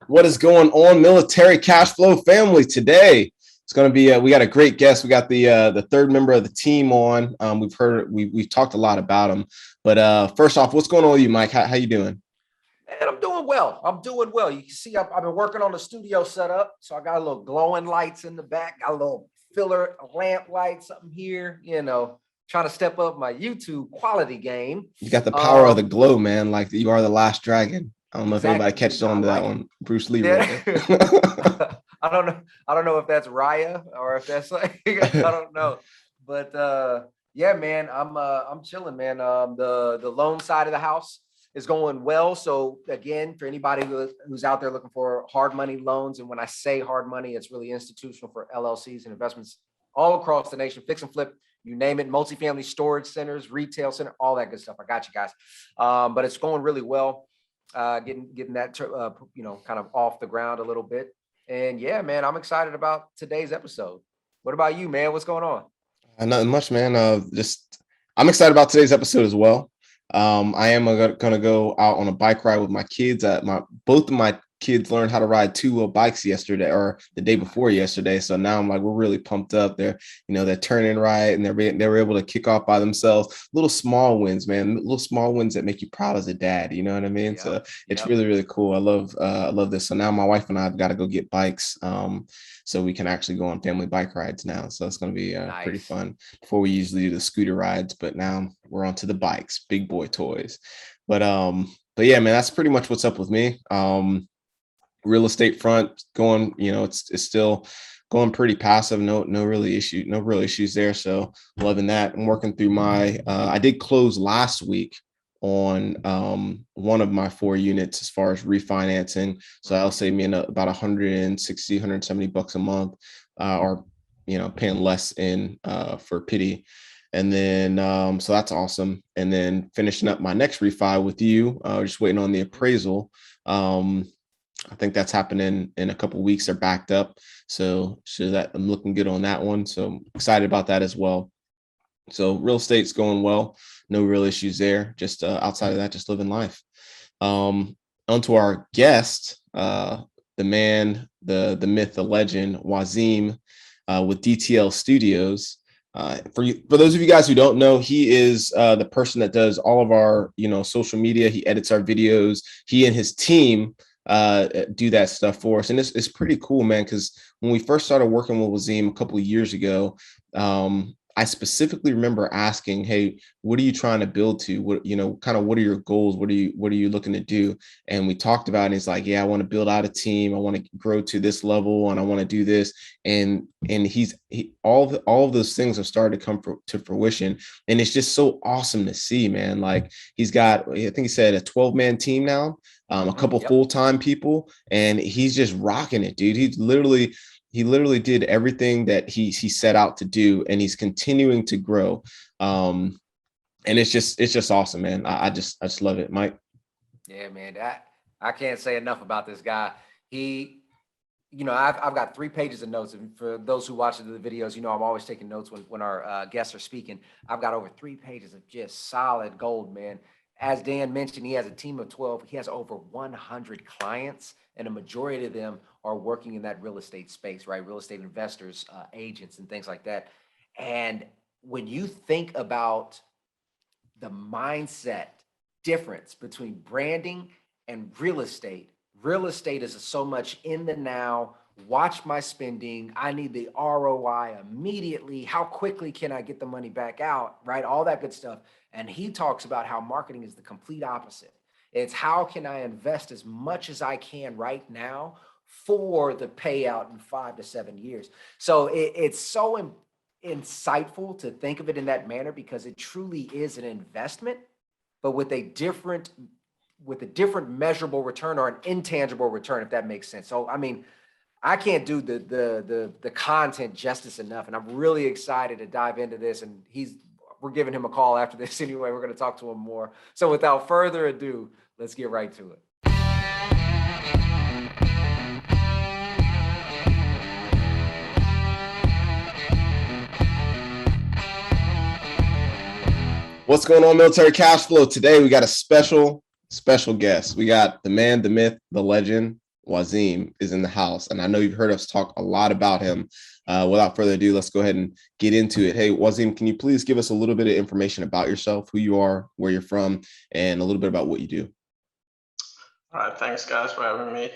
What is going on, Military Cashflow family? Today it's going to be we got a great guest. We got the third member of the team on. We've talked a lot about him, but first off, what's going on with you, Mike? How you doing? Man, I'm doing well. You can see I've been working on the studio setup, so I got a little glowing lights in the back, got a little filler lamp light, something here. Trying to step up my YouTube quality game. You got the power of the glow, man. Like you are the last dragon. I don't know if anybody catches on to that one. Bruce Lee. Yeah. I don't know. I don't know if that's Raya or if that's like I don't know. But yeah, man, I'm chilling, man. The loan side of the house is going well. So again, for anybody who's out there looking for hard money loans, and when I say hard money, it's really institutional for LLCs and investments all across the nation, fix and flip, you name it, multifamily storage centers, retail center, all that good stuff. I got you guys. But it's going really well. Getting that kind of off the ground a little bit. And yeah, man, I'm excited about today's episode. What about you, man? What's going on? Nothing much, man. I'm excited about today's episode as well. I am gonna go out on a bike ride with my kids. Both of my kids learned how to ride two-wheel bikes yesterday or the day before yesterday. So now I'm like, we're really pumped up. They're turning right and they were able to kick off by themselves. Little small wins, man. Little small wins that make you proud as a dad. You know what I mean? Yep. So it's really, really cool. I love this. So now my wife and I have got to go get bikes. So we can actually go on family bike rides now. So it's going to be nice. Pretty fun. Before we usually do the scooter rides, but now we're onto the bikes, big boy toys. But yeah, man, that's pretty much what's up with me. Real estate front going, it's still going pretty passive. No real issues there. So loving that. I'm working through I did close last week on one of my 4 units as far as refinancing. So that'll save me about $160-$170 a month, or paying less in for pity. And then so that's awesome. And then finishing up my next refi with you, just waiting on the appraisal. I think that's happening in a couple of weeks. They're backed up. So that I'm looking good on that one. So I'm excited about that as well. So real estate's going well. No real issues there. Just outside of that, just living life. Onto our guest, the man, the myth, the legend, Waseem, with DTL Studios. For those of you guys who don't know, he is the person that does all of our social media. He edits our videos. He and his team do that stuff for us, and it's pretty cool, man, because when we first started working with Waseem a couple of years ago, I specifically remember asking, hey, what are you trying to build to? What what are your goals? What are you looking to do? And we talked about it, and he's like, yeah, I want to build out a team, I want to grow to this level, and I want to do this. And all of those things have started to come to fruition, and it's just so awesome to see, man. Like he's got, I think he said, a 12-man team now, a couple full-time people, and he's just rocking it, dude. He literally did everything that he set out to do, and he's continuing to grow. And it's just awesome, man. I just love it, Mike. Yeah, man. I can't say enough about this guy. I've got 3 pages of notes, and for those who watch the videos, I'm always taking notes when our guests are speaking. I've got over 3 pages of just solid gold, man. As Dan mentioned, he has a team of 12. He has over 100 clients, and a majority of them are working in that real estate space, right? Real estate investors, agents, and things like that. And when you think about the mindset difference between branding and real estate is so much in the now. Watch my spending. I need the ROI immediately. How quickly can I get the money back out, right? All that good stuff. And he talks about how marketing is the complete opposite. It's how can I invest as much as I can right now for the payout in 5 to 7 years. So it's so insightful to think of it in that manner, because it truly is an investment, but with a different measurable return, or an intangible return, if that makes sense. So, I mean, I can't do the content justice enough, and I'm really excited to dive into this. And we're giving him a call after this anyway. We're going to talk to him more. So without further ado, let's get right to it. What's going on, Military Cashflow? Today we got a special guest. We got the man, the myth, the legend, Waseem is in the house, and I know you've heard us talk a lot about him. Without further ado, let's go ahead and get into it. Hey, Waseem, can you please give us a little bit of information about yourself, who you are, where you're from, and a little bit about what you do? All right, thanks guys for having me.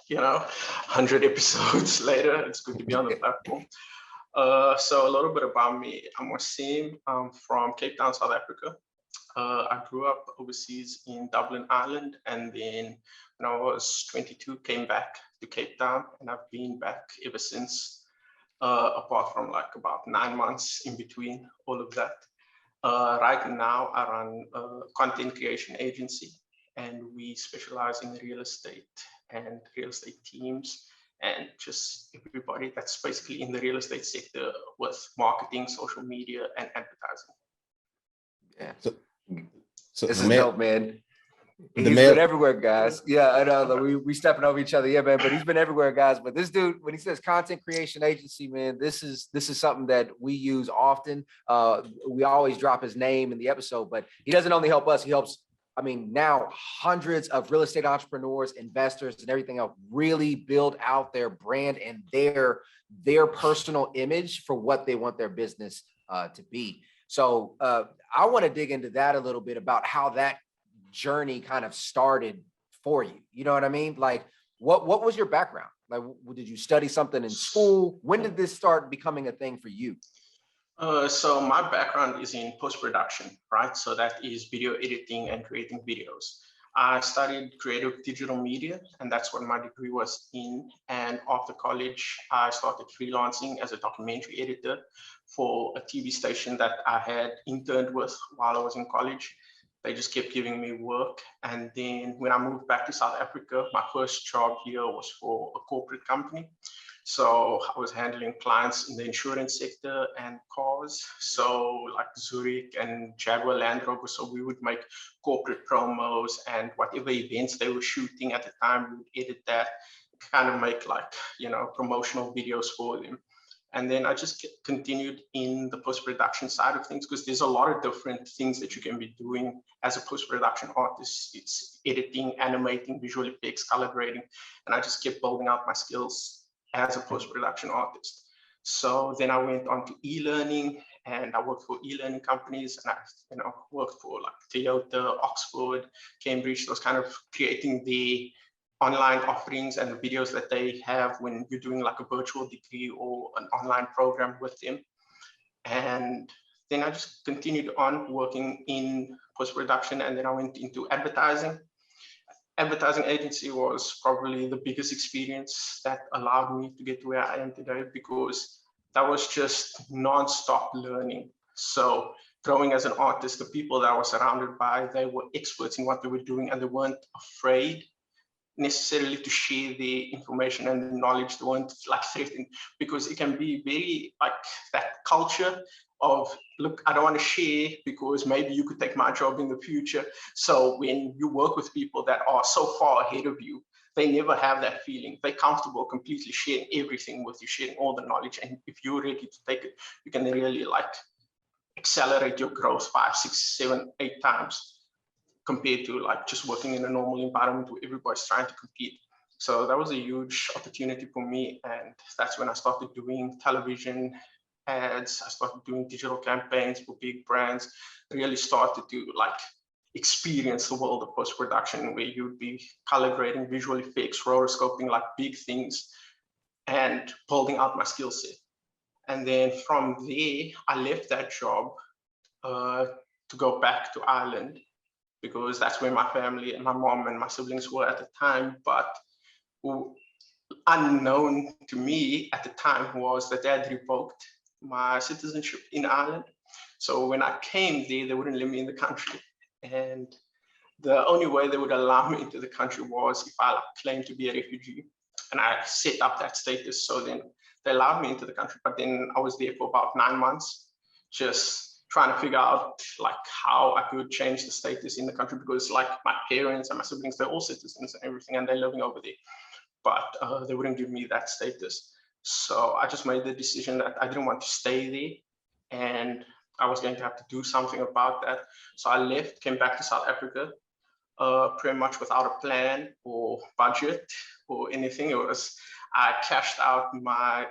100 episodes later, it's good to be on the platform. So a little bit about me. I'm Waseem. I'm from Cape Town, South Africa. I grew up overseas in Dublin, Ireland, and then when I was 22, came back to Cape Town, and I've been back ever since, apart from like about 9 months in between all of that. Right now, I run a content creation agency, and we specialize in real estate and real estate teams and just everybody that's basically in the real estate sector with marketing, social media, and advertising. Yeah. So This is dope, man. He's man, been everywhere, guys. Yeah, I know. We stepping over each other, yeah, man. But he's been everywhere, guys. But this dude, when he says content creation agency, man, this is something that we use often. We always drop his name in the episode, but he doesn't only help us. He helps, I mean, now hundreds of real estate entrepreneurs, investors, and everything else really build out their brand and their personal image for what they want their business to be. So I want to dig into that a little bit about how that journey kind of started for you. You know what I mean? Like, what was your background? Like, did you study something in school? When did this start becoming a thing for you? So my background is in post-production, right? So that is video editing and creating videos. I studied creative digital media, and that's what my degree was in. And after college, I started freelancing as a documentary editor for a TV station that I had interned with while I was in college. They just kept giving me work. And then when I moved back to South Africa, my first job here was for a corporate company. So I was handling clients in the insurance sector and cars. So like Zurich and Jaguar Land Rover. So we would make corporate promos and whatever events they were shooting at the time, we would edit that, kind of make like, promotional videos for them. And then I just continued in the post-production side of things because there's a lot of different things that you can be doing as a post-production artist. It's editing, animating, visual effects, color grading. And I just kept building out my skills as a post-production artist. So then I went on to e-learning, and I worked for e-learning companies, and I worked for like Toyota, Oxford, Cambridge, those kind of creating the online offerings and the videos that they have when you're doing like a virtual degree or an online program with them. And then I just continued on working in post-production, and then I went into advertising. Advertising agency was probably the biggest experience that allowed me to get to where I am today, because that was just non-stop learning. So growing as an artist, the people that I was surrounded by, they were experts in what they were doing, and they weren't afraid necessarily to share the information and the knowledge. They weren't like threatened, because it can be very like that culture of, look, I don't want to share because maybe you could take my job in the future. So when you work with people that are so far ahead of you, they never have that feeling. They're comfortable completely sharing everything with you, sharing all the knowledge. And if you're ready to take it, you can really like accelerate your growth 5, 6, 7, 8 times compared to like just working in a normal environment where everybody's trying to compete. So that was a huge opportunity for me. And that's when I started doing television ads. I started doing digital campaigns for big brands, really started to like experience the world of post-production, where you'd be color grading, visual effects, rotoscoping, like big things, and building out my skill set. And then from there, I left that job to go back to Ireland, because that's where my family and my mom and my siblings were at the time. But unknown to me at the time was that they had revoked my citizenship in Ireland. So when I came there, they wouldn't let me in the country. And the only way they would allow me into the country was if I claimed to be a refugee. And I set up that status. So then they allowed me into the country. But then I was there for about 9 months, just trying to figure out like how I could change the status in the country, because like my parents and my siblings, they're all citizens and everything, and they're living over there. But they wouldn't give me that status. So I just made the decision that I didn't want to stay there, and I was going to have to do something about that. So I left, came back to South Africa, pretty much without a plan or budget, or anything. It was, I cashed out my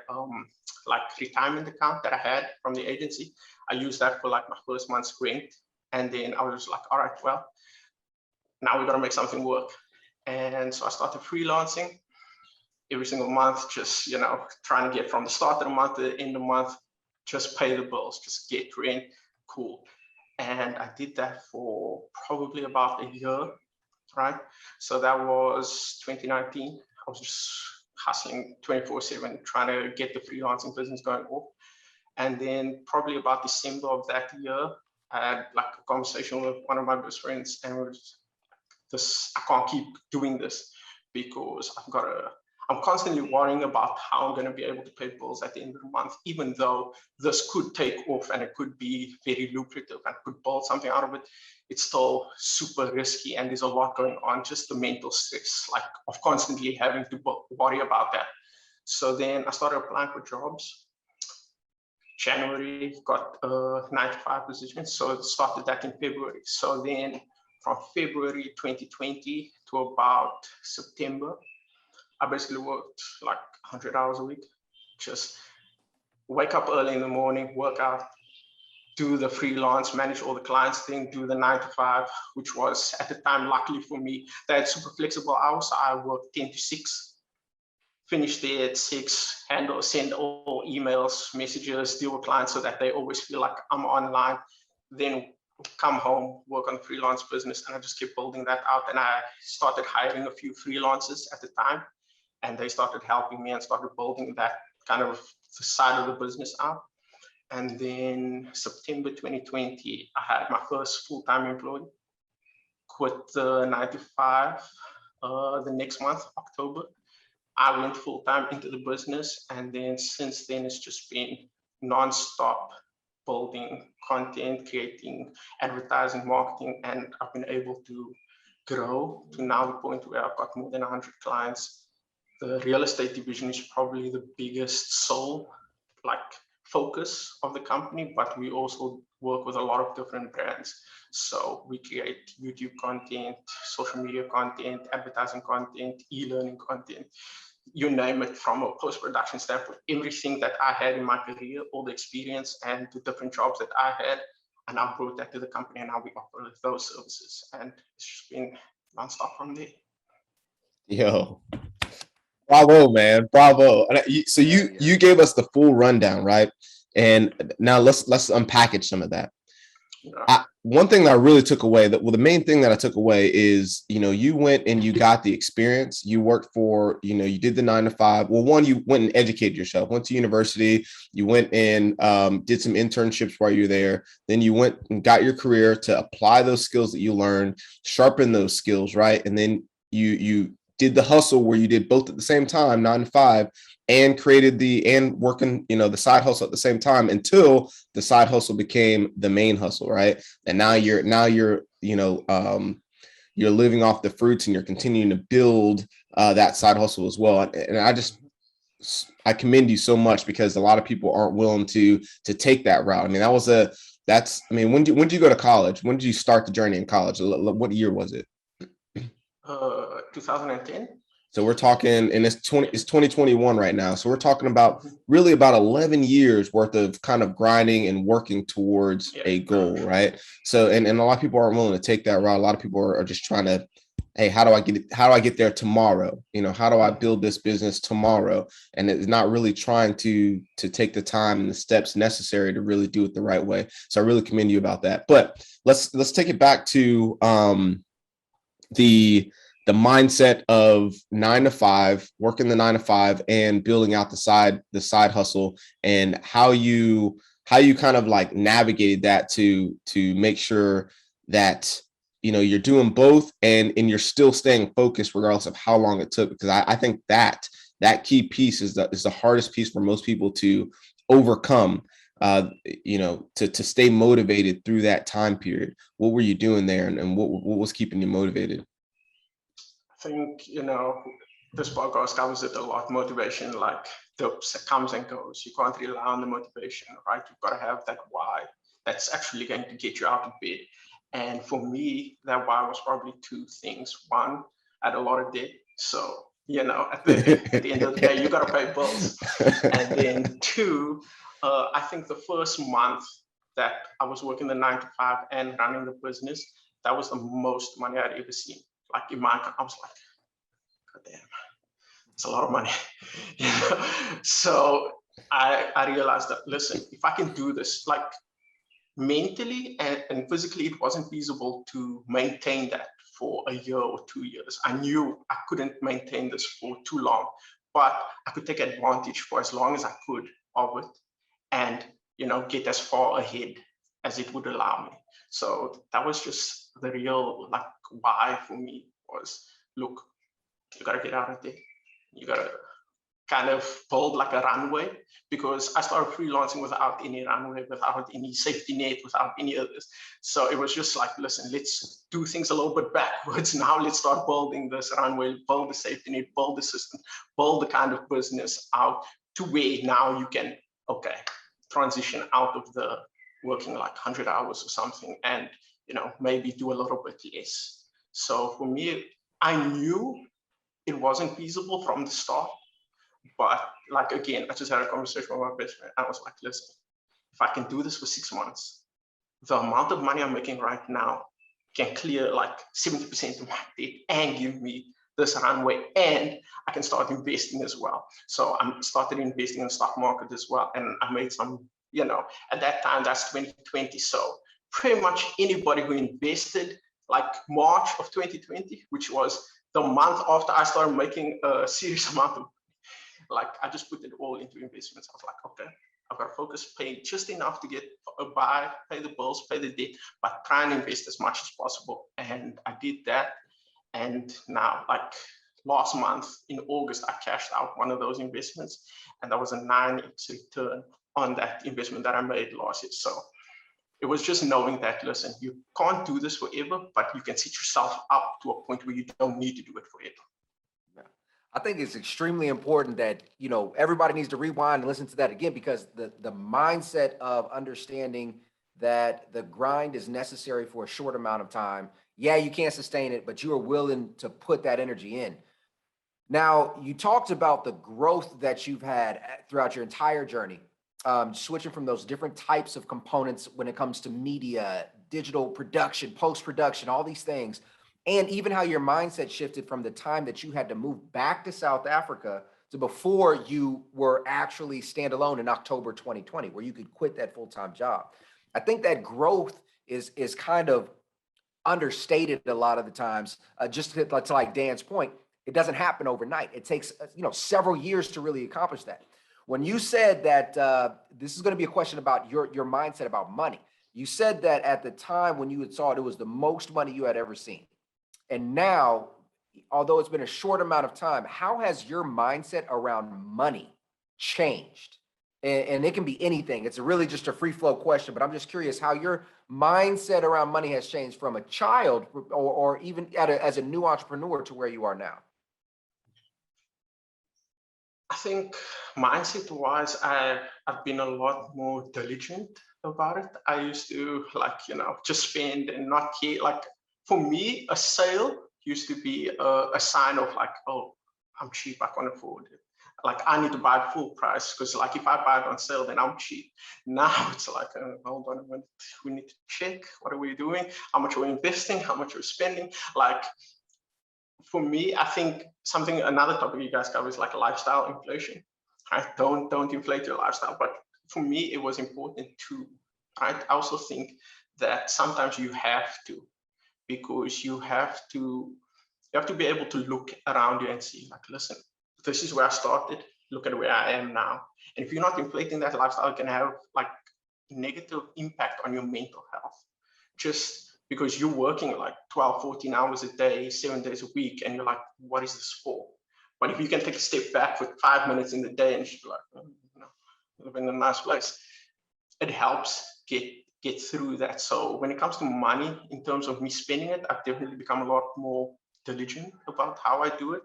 like retirement account that I had from the agency. I used that for like my first month's rent. And then I was like, all right, well, now we got to make something work. And so I started freelancing every single month, just, trying to get from the start of the month to the end of the month, just pay the bills, just get rent, cool. And I did that for probably about a year, right? So that was 2019. I was just hustling 24/7, trying to get the freelancing business going off. And then probably about December of that year, I had like a conversation with one of my best friends, and it was this, I can't keep doing this because I'm constantly worrying about how I'm going to be able to pay bills at the end of the month, even though this could take off and it could be very lucrative and could build something out of it. It's still super risky, and there's a lot going on, just the mental stress, like of constantly having to worry about that. So then I started applying for jobs. January, got a 9-to-5 position. So it started that in February. So then from February 2020 to about September, I basically worked like 100 hours a week. Just wake up early in the morning, work out, do the freelance, manage all the clients thing, do the 9-to-5, which was at the time, luckily for me, they had super flexible hours. So I worked 10 to 6. Finish there at 6, send all emails, messages, deal with clients so that they always feel like I'm online. Then come home, work on freelance business, and I just kept building that out. And I started hiring a few freelancers at the time, and they started helping me and started building that kind of the side of the business out. And then September 2020, I had my first full-time employee. Quit the 9-to-5 the next month, October. I went full-time into the business, and then since then it's just been non-stop building content, creating advertising, marketing, and I've been able to grow to now the point where I've got more than 100 clients. The real estate division is probably the biggest sole focus of the company, but we also work with a lot of different brands. So we create YouTube content, social media content, advertising content, e-learning content, you name it, from a post-production standpoint. Everything that I had in my career, all the experience and the different jobs that I had, and I brought that to the company, and now we offer those services. And it's just been nonstop from there. Yo, bravo, man, bravo. So you gave us the full rundown, right? And now let's unpackage some of that. One thing that I really took away, the main thing that I took away is, you went and you got the experience. You worked for, you did the 9-to-5. Well, one, you went and educated yourself, went to university, you went and did some internships while you were there. Then you went and got your career to apply those skills that you learned, sharpen those skills, right? And then you did the hustle where you did both at the same time, 9-to-5, and created working, the side hustle at the same time, until the side hustle became the main hustle, right? And now you're living off the fruits, and you're continuing to build that side hustle as well. And I commend you so much, because a lot of people aren't willing to take that route. I mean, when did you go to college? When did you start the journey in college? What year was it? 2010. So we're talking, and it's 2021 right now. So we're talking about really about 11 years worth of kind of grinding and working towards a goal, right? So, and a lot of people aren't willing to take that route. A lot of people are just trying to, hey, how do I get there tomorrow? How do I build this business tomorrow? And it's not really trying to take the time and the steps necessary to really do it the right way. So I really commend you about that. But let's take it back to the mindset of 9-to-5, working the 9-to-5 and building out the side hustle, and how you kind of like navigated that to make sure that, you're doing both and you're still staying focused regardless of how long it took. Because I think that key piece is the hardest piece for most people to overcome, to stay motivated through that time period. What were you doing there, and what was keeping you motivated? I think, this podcast covers it a lot. Motivation, comes and goes. You can't rely on the motivation, right? You've got to have that why that's actually going to get you out of bed. And for me, that why was probably two things. One, I had a lot of debt. So at the end of the day, you got to pay bills. And then two, I think the first month that I was working the 9 to 5 and running the business, that was the most money I'd ever seen. Like in my account, I was like, God damn, it's a lot of money. So I realized that, listen, if I can do this, like mentally and physically, it wasn't feasible to maintain that for a year or 2 years. I knew I couldn't maintain this for too long, but I could take advantage for as long as I could of it and, get as far ahead as it would allow me. So that was just the real like why for me was, look, you got to get out of there. You got to kind of build like a runway, because I started freelancing without any runway, without any safety net, without any of this. So it was just like, listen, let's do things a little bit backwards. Now let's start building this runway, build the safety net, build the system, build the kind of business out to where now you can, okay, transition out of the working like 100 hours or something and, maybe do a little bit less. So for me, I knew it wasn't feasible from the start. But like, again, I just had a conversation with my best friend. I was like, listen, if I can do this for 6 months, the amount of money I'm making right now can clear like 70% of my debt and give me this runway, and I can start investing as well. So I started investing in the stock market as well. And I made some, at that time, that's 2020. So pretty much anybody who invested like March of 2020, which was the month after I started making a serious amount of, like, I just put it all into investments. I was like, okay, I've got to focus, pay just enough to get by, pay the bills, pay the debt, but try and invest as much as possible. And I did that. And now, like last month in August, I cashed out one of those investments, and that was a 9x return on that investment that I made last year. So it was just knowing that, listen, you can't do this forever, but you can set yourself up to a point where you don't need to do it forever. I think it's extremely important that, everybody needs to rewind and listen to that again, because the mindset of understanding that the grind is necessary for a short amount of time. Yeah, you can't sustain it, but you are willing to put that energy in. Now, you talked about the growth that you've had throughout your entire journey, switching from those different types of components when it comes to media, digital production, post-production, all these things. And even how your mindset shifted from the time that you had to move back to South Africa to before you were actually standalone in October 2020, where you could quit that full-time job. I think that growth is kind of understated a lot of the times. Just to like Dan's point, it doesn't happen overnight. It takes several years to really accomplish that. When you said that this is going to be a question about your mindset about money, you said that at the time when you had saw it, it was the most money you had ever seen. And now, although it's been a short amount of time, how has your mindset around money changed? And it can be anything. It's really just a free flow question, but I'm just curious how your mindset around money has changed from a child or even as a new entrepreneur to where you are now. I think mindset wise, I've been a lot more diligent about it. I used to just spend and not care. Like, for me, a sale used to be a sign of like, oh, I'm cheap, I can't afford it. Like, I need to buy it full price, because like if I buy it on sale, then I'm cheap. Now it's like, hold on a minute, we need to check, what are we doing? How much are we investing? How much are we spending? Like, for me, I think another topic you guys cover is like lifestyle inflation. Right? Don't inflate your lifestyle. But for me, it was important too. Right? I also think that sometimes you have to, because you have to be able to look around you and see, like, listen, this is where I started, look at where I am now. And if you're not inflating that lifestyle, it can have like negative impact on your mental health, just because you're working like 12, 14 hours a day, 7 days a week, and you're like, what is this for? But if you can take a step back for 5 minutes in the day and just be like, living in a nice place, it helps get through that. So when it comes to money, in terms of me spending it, I've definitely become a lot more diligent about how I do it.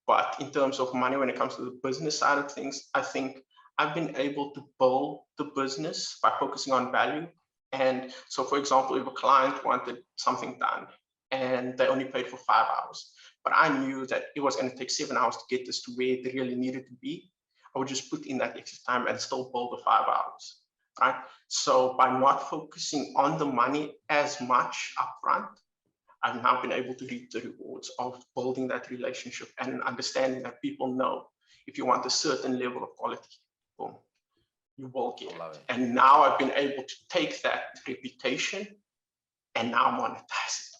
But in terms of money, when it comes to the business side of things, I think I've been able to build the business by focusing on value. And so, for example, if a client wanted something done and they only paid for 5 hours, but I knew that it was going to take 7 hours to get this to where it really needed to be. I would just put in that extra time and still build the 5 hours, right? So by not focusing on the money as much upfront, I've now been able to reap the rewards of building that relationship and understanding that people know if you want a certain level of quality, boom, you will get it. And now I've been able to take that reputation and now monetize it.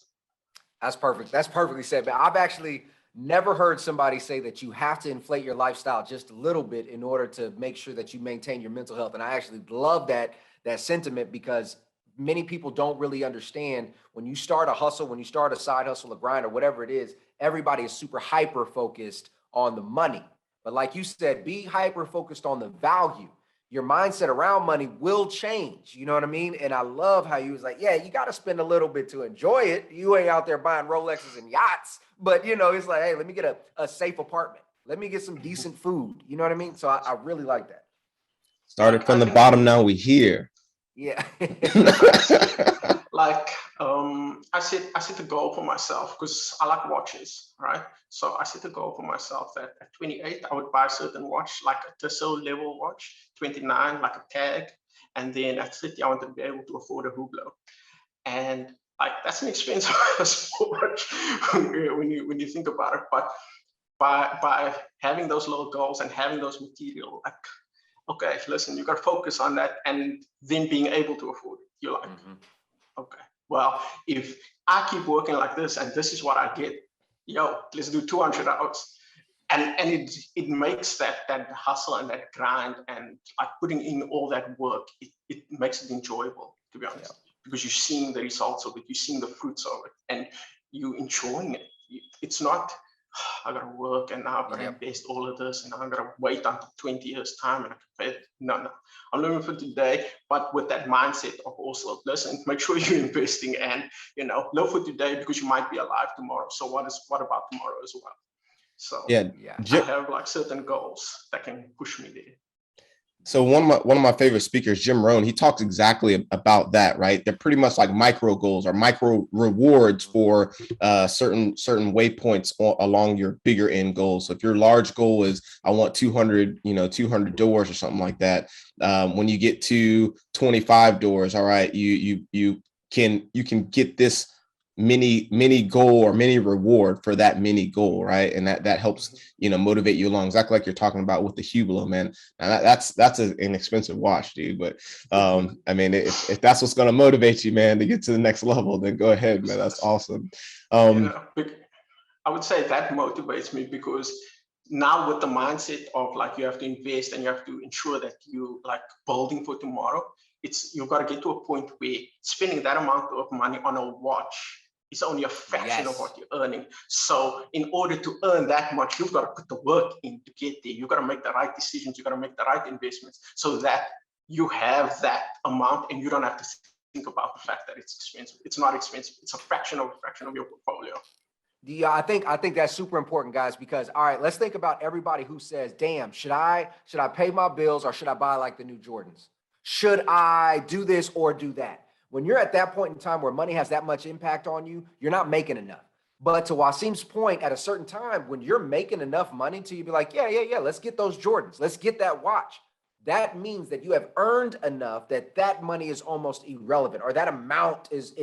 That's perfect. That's perfectly said. But I've actually never heard somebody say that you have to inflate your lifestyle just a little bit in order to make sure that you maintain your mental health. And I actually love that sentiment, because many people don't really understand when you start a hustle, when you start a side hustle, a grind, or whatever it is, everybody is super hyper focused on the money. But like you said, be hyper focused on the value. Your mindset around money will change. You know what I mean? And I love how you was like, yeah, you got to spend a little bit to enjoy it. You ain't out there buying Rolexes and yachts, but you know, it's like, hey, let me get a safe apartment. Let me get some decent food. You know what I mean? So I really like that. Started from the bottom, now we here. Yeah. Like I set a goal for myself because I like watches, right? So I set a goal for myself that at 28 I would buy a certain watch, like a Tissot level watch, 29 like a Tag, and then at 30 I want to be able to afford a Hublot. And like that's an expensive watch when you think about it. But by having those little goals and having those material, like, okay, listen, you got to focus on that, and then being able to afford it. You're like, okay, well, if I keep working like this and this is what I get, yo, let's do 200 hours. And it makes that hustle and that grind and like putting in all that work, it makes it enjoyable, to be honest, because you're seeing the results of it, you're seeing the fruits of it, and you enjoying it. It's not, I gotta work and now I've gotta invest all of this and I'm gonna wait until 20 years time and I can pay it. No. I'm living for today, but with that mindset of also, listen, make sure you're investing and, you know, live for today because you might be alive tomorrow. So what about tomorrow as well? So I have like certain goals that can push me there. So one of my favorite speakers, Jim Rohn, he talks exactly about that, right? They're pretty much like micro goals or micro rewards for certain waypoints along your bigger end goals. So if your large goal is I want 200 doors or something like that, when you get to 25 doors, all right, you can get this mini goal or mini reward for that mini goal, right? And that helps motivate you along, exactly like you're talking about with the Hublot, man. Now that's an expensive watch, dude, but I mean, if that's what's going to motivate you, man, to get to the next level, then go ahead, man. That's awesome. I would say that motivates me because now with the mindset of like you have to invest and you have to ensure that you like building for tomorrow, you've got to get to a point where spending that amount of money on a watch is only a fraction of what you're earning. So in order to earn that much, you've got to put the work in to get there. You've got to make the right decisions. You've got to make the right investments so that you have that amount and you don't have to think about the fact that it's expensive. It's not expensive. It's a fraction of your portfolio. Yeah, I think that's super important, guys, because all right, let's think about everybody who says, damn, should I pay my bills or should I buy like the new Jordans? Should I do this or do that? When you're at that point in time where money has that much impact on you, you're not making enough. But to Waseem's point, at a certain time, when you're making enough money to you be like, yeah, let's get those Jordans. Let's get that watch. That means that you have earned enough that money is almost irrelevant, or that amount is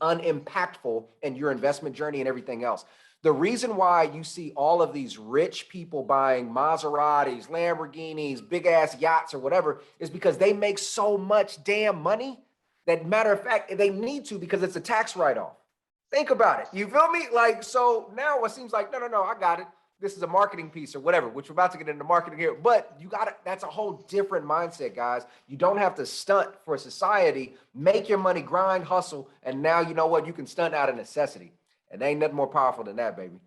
unimpactful in your investment journey and everything else. The reason why you see all of these rich people buying Maseratis, Lamborghinis, big ass yachts or whatever is because they make so much damn money that, matter of fact, they need to because it's a tax write-off. Think about it. You feel me? Like, so now it seems like, no, I got it. This is a marketing piece or whatever, which we're about to get into marketing here. But you got it. That's a whole different mindset, guys. You don't have to stunt for society. Make your money, grind, hustle. And now you know what? You can stunt out of necessity. And there ain't nothing more powerful than that, baby.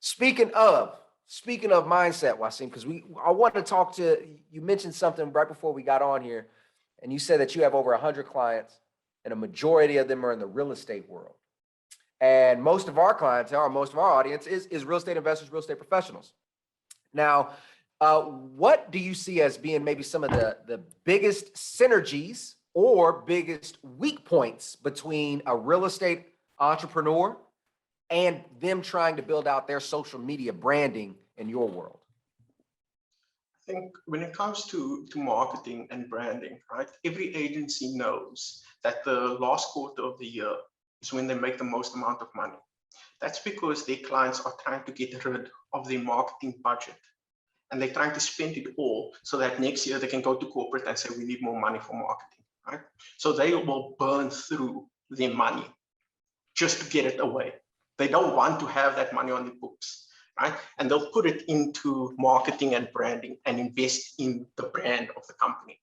Speaking of mindset, Waseem, because I want to talk to you. Mentioned something right before we got on here, and you said that you have over 100 clients, and a majority of them are in the real estate world. And most of our clientele, or most of our audience, is real estate investors, real estate professionals. Now, what do you see as being maybe some of the biggest synergies or biggest weak points between a real estate entrepreneur and them trying to build out their social media branding in your world? I think when it comes to marketing and branding, right, every agency knows that the last quarter of the year is when they make the most amount of money. That's because their clients are trying to get rid of their marketing budget, and they're trying to spend it all so that next year they can go to corporate and say, we need more money for marketing, right? So they will burn through their money just to get it away. They don't want to have that money on the books, right? And they'll put it into marketing and branding and invest in the brand of the company.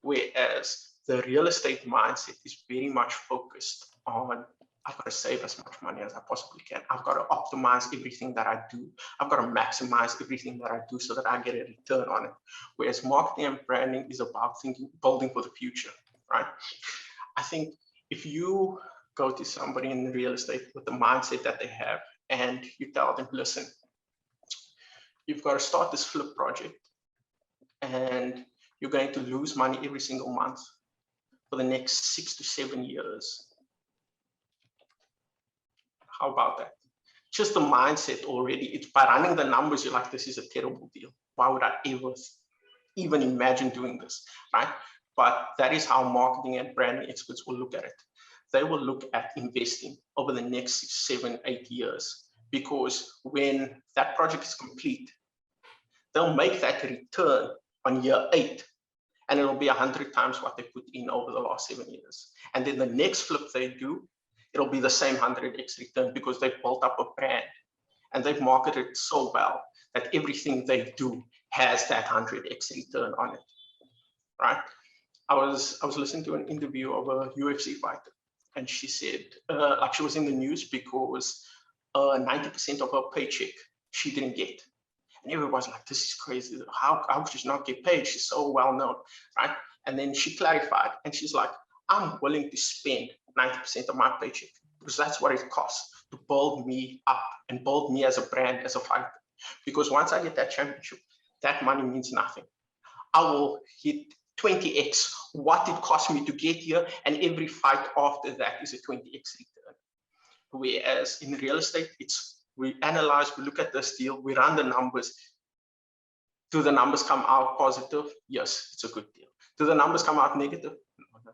Whereas the real estate mindset is very much focused on, I've got to save as much money as I possibly can. I've got to optimize everything that I do. I've got to maximize everything that I do so that I get a return on it. Whereas marketing and branding is about thinking, building for the future, right? I think if you go to somebody in real estate with the mindset that they have, and you tell them, listen, you've got to start this flip project, and you're going to lose money every single month for the next 6 to 7 years. How about that? Just the mindset already. It's by running the numbers, you're like, this is a terrible deal. Why would I ever even imagine doing this, right? But that is how marketing and branding experts will look at it. They will look at investing over the next 6, 7, 8 years, because when that project is complete, they'll make that return on year 8, and it'll be 100 times what they put in over the last 7 years. And then the next flip they do, it'll be the same 100x return, because they've built up a brand and they've marketed so well that everything they do has that 100x return on it, right? I was listening to an interview of a UFC fighter, and she said, like, she was in the news because 90% of her paycheck she didn't get. And everybody's like, this is crazy. How could she not get paid? She's so well known, right? And then she clarified, and she's like, I'm willing to spend 90% of my paycheck, because that's what it costs to build me up and build me as a brand, as a fighter. Because once I get that championship, that money means nothing. I will hit 20x what it cost me to get here, and every fight after that is a 20x return. Whereas in real estate, we analyze, we look at this deal, we run the numbers. Do the numbers come out positive? Yes, it's a good deal. Do the numbers come out negative? No.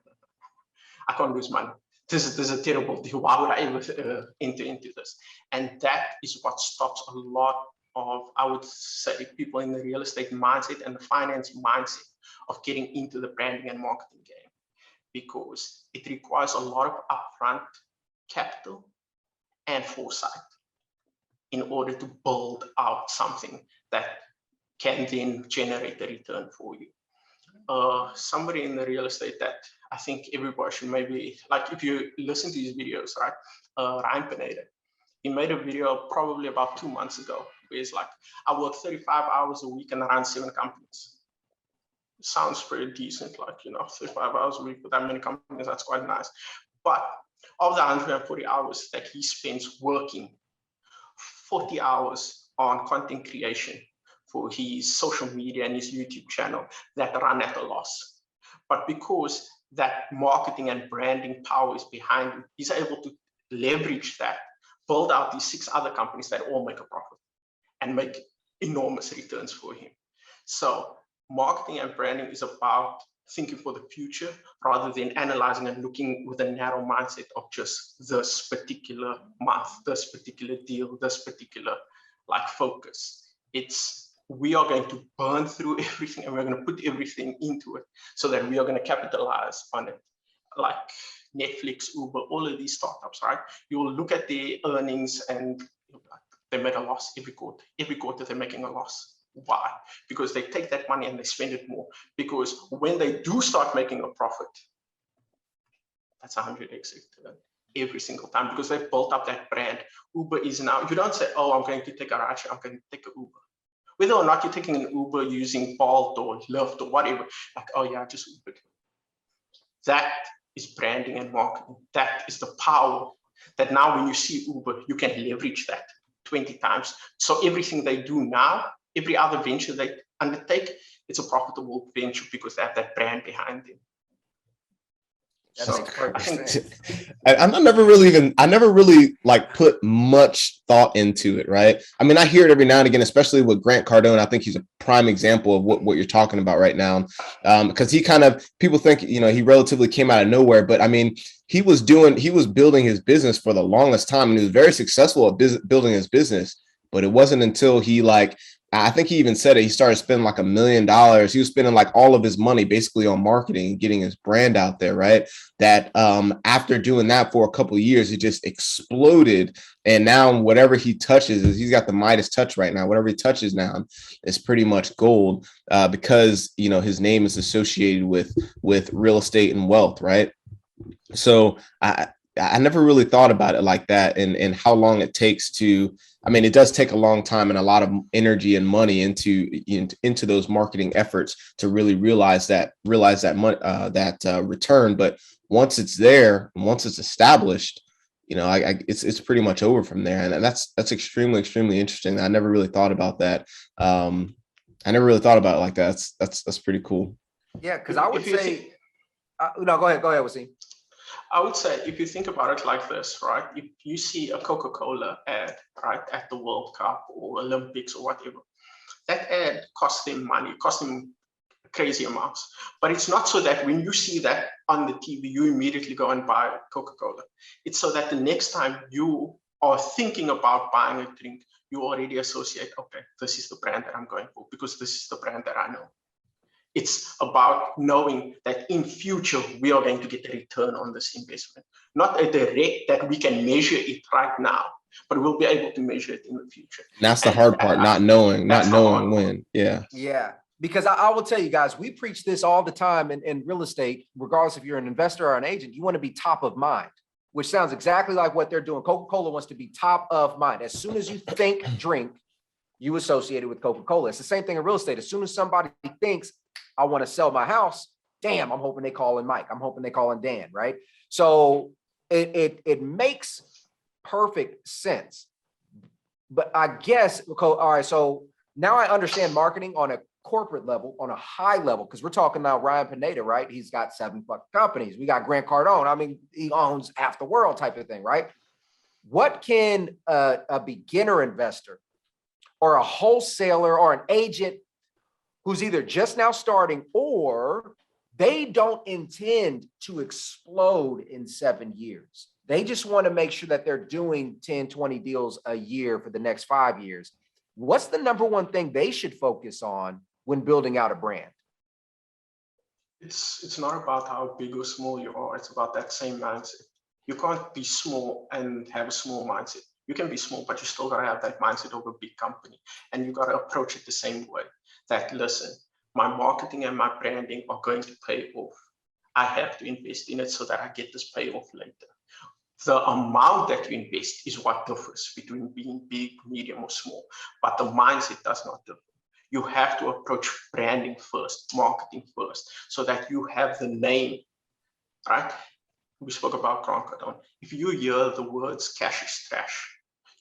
I can't lose money. This is a terrible deal. Why would I ever enter into this? And that is what stops a lot of, I would say, people in the real estate mindset and the finance mindset of getting into the branding and marketing game, because it requires a lot of upfront capital and foresight in order to build out something that can then generate a return for you. Somebody in the real estate that I think everybody should maybe, like, if you listen to his videos, right? Ryan Pineda, he made a video probably about 2 months ago where he's like, I work 35 hours a week and I run 7 companies. Sounds pretty decent, like, 35 hours a week with that many companies, that's quite nice. But of the 140 hours that he spends working, 40 hours on content creation for his social media and his YouTube channel that run at a loss. But because that marketing and branding power is behind him, he's able to leverage that, build out these 6 other companies that all make a profit and make enormous returns for him. So marketing and branding is about thinking for the future rather than analyzing and looking with a narrow mindset of just this particular month, this particular deal, this particular focus. We are going to burn through everything and we're going to put everything into it so that we are going to capitalize on it. Like Netflix, Uber, all of these startups, right? You will look at their earnings and they make a loss every quarter. Every quarter they're making a loss. Why? Because they take that money and they spend it more. Because when they do start making a profit, that's 100x return every single time, because they've built up that brand. Uber is now, you don't say, oh, I'm going to take a ride, I'm going to take an Uber. Whether or not you're taking an Uber using Bolt or Lyft or whatever, like, oh yeah, just Uber. That is branding and marketing. That is the power that now when you see Uber, you can leverage that 20 times. So everything they do now, every other venture they undertake, it's a profitable venture because they have that brand behind them. That makes perfect sense. I never really like put much thought into it, right? I mean, I hear it every now and again, especially with Grant Cardone. I think he's a prime example of what you're talking about right now. Because he kind of, people think, he relatively came out of nowhere, but I mean, he was building his business for the longest time, and he was very successful at building his business. But it wasn't until I think he even said it, he started spending like $1 million. He was spending like all of his money basically on marketing and getting his brand out there, right? That after doing that for a couple of years, it just exploded. And now whatever he touches, he's got the Midas touch right now. Whatever he touches now is pretty much gold, because his name is associated with real estate and wealth, right? So I never really thought about it like that, and how long it takes to. I mean, it does take a long time and a lot of energy and money into those marketing efforts to really realize that return. But once it's there, and once it's established, it's pretty much over from there. And that's extremely, extremely interesting. I never really thought about that. I never really thought about it like that. That's pretty cool. Yeah, because I would say, no, go ahead, Waseem. I would say, if you think about it like this, right? If you see a Coca-Cola ad, right, at the World Cup or Olympics or whatever, that ad costs them money, costs them crazy amounts. But it's not so that when you see that on the TV, you immediately go and buy Coca-Cola. It's so that the next time you are thinking about buying a drink, you already associate, okay, this is the brand that I'm going for because this is the brand that I know. It's about knowing that in future, we are going to get a return on this investment, not at the rate that we can measure it right now, but we'll be able to measure it in the future. And that's the hard part, not knowing when. Yeah. Yeah. Because I will tell you guys, we preach this all the time in real estate, regardless if you're an investor or an agent, you want to be top of mind, which sounds exactly like what they're doing. Coca-Cola wants to be top of mind. As soon as you think drink, you associate it with Coca-Cola. It's the same thing in real estate. As soon as somebody thinks, I want to sell my house, damn, I'm hoping they call in Mike. I'm hoping they call in Dan, right? So it makes perfect sense. But I guess, all right, so now I understand marketing on a corporate level, on a high level, because we're talking about Ryan Pineda, right? He's got 7 fucking companies. We got Grant Cardone. I mean, he owns half the world type of thing, right? What can a beginner investor or a wholesaler or an agent who's either just now starting or they don't intend to explode in 7 years. They just want to make sure that they're doing 10, 20 deals a year for the next 5 years. What's the number one thing they should focus on when building out a brand? It's not about how big or small you are. It's about that same mindset. You can't be small and have a small mindset. You can be small, but you still got to have that mindset of a big company. And you got to approach it the same way. That, listen, my marketing and my branding are going to pay off. I have to invest in it so that I get this payoff later. The amount that you invest is what differs between being big, medium, or small. But the mindset does not differ. You have to approach branding first, marketing first, so that you have the name, right? We spoke about Grant Cardone. If you hear the words cash is trash,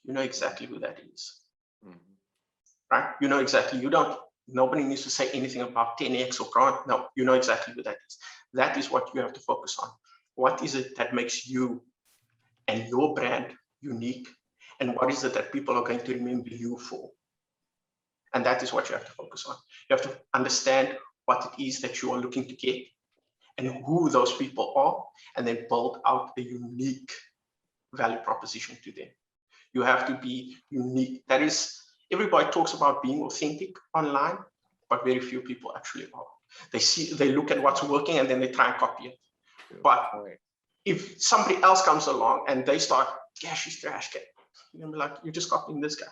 you know exactly who that is. Mm-hmm. Right? You know exactly, nobody needs to say anything about 10X or Grant. No, you know exactly who that is. That is what you have to focus on. What is it that makes you and your brand unique? And what is it that people are going to remember you for? And that is what you have to focus on. You have to understand what it is that you are looking to get and who those people are, and then build out a unique value proposition to them. You have to be unique. That is, everybody talks about being authentic online, but very few people actually are. They look at what's working and then they try and copy it. But if somebody else comes along and they start, cash is trash, you're gonna be like, you're just copying this guy.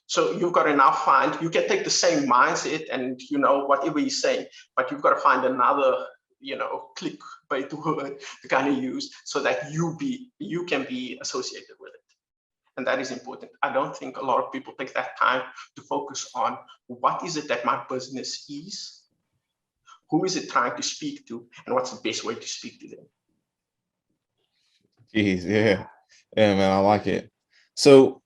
So you've got to now you can take the same mindset and whatever he's saying, but you've got to find another clickbait word to kind of use so that you can be associated with it. And that is important. I don't think a lot of people take that time to focus on what is it that my business is, who is it trying to speak to, and what's the best way to speak to them. Jeez, yeah, man, I like it. So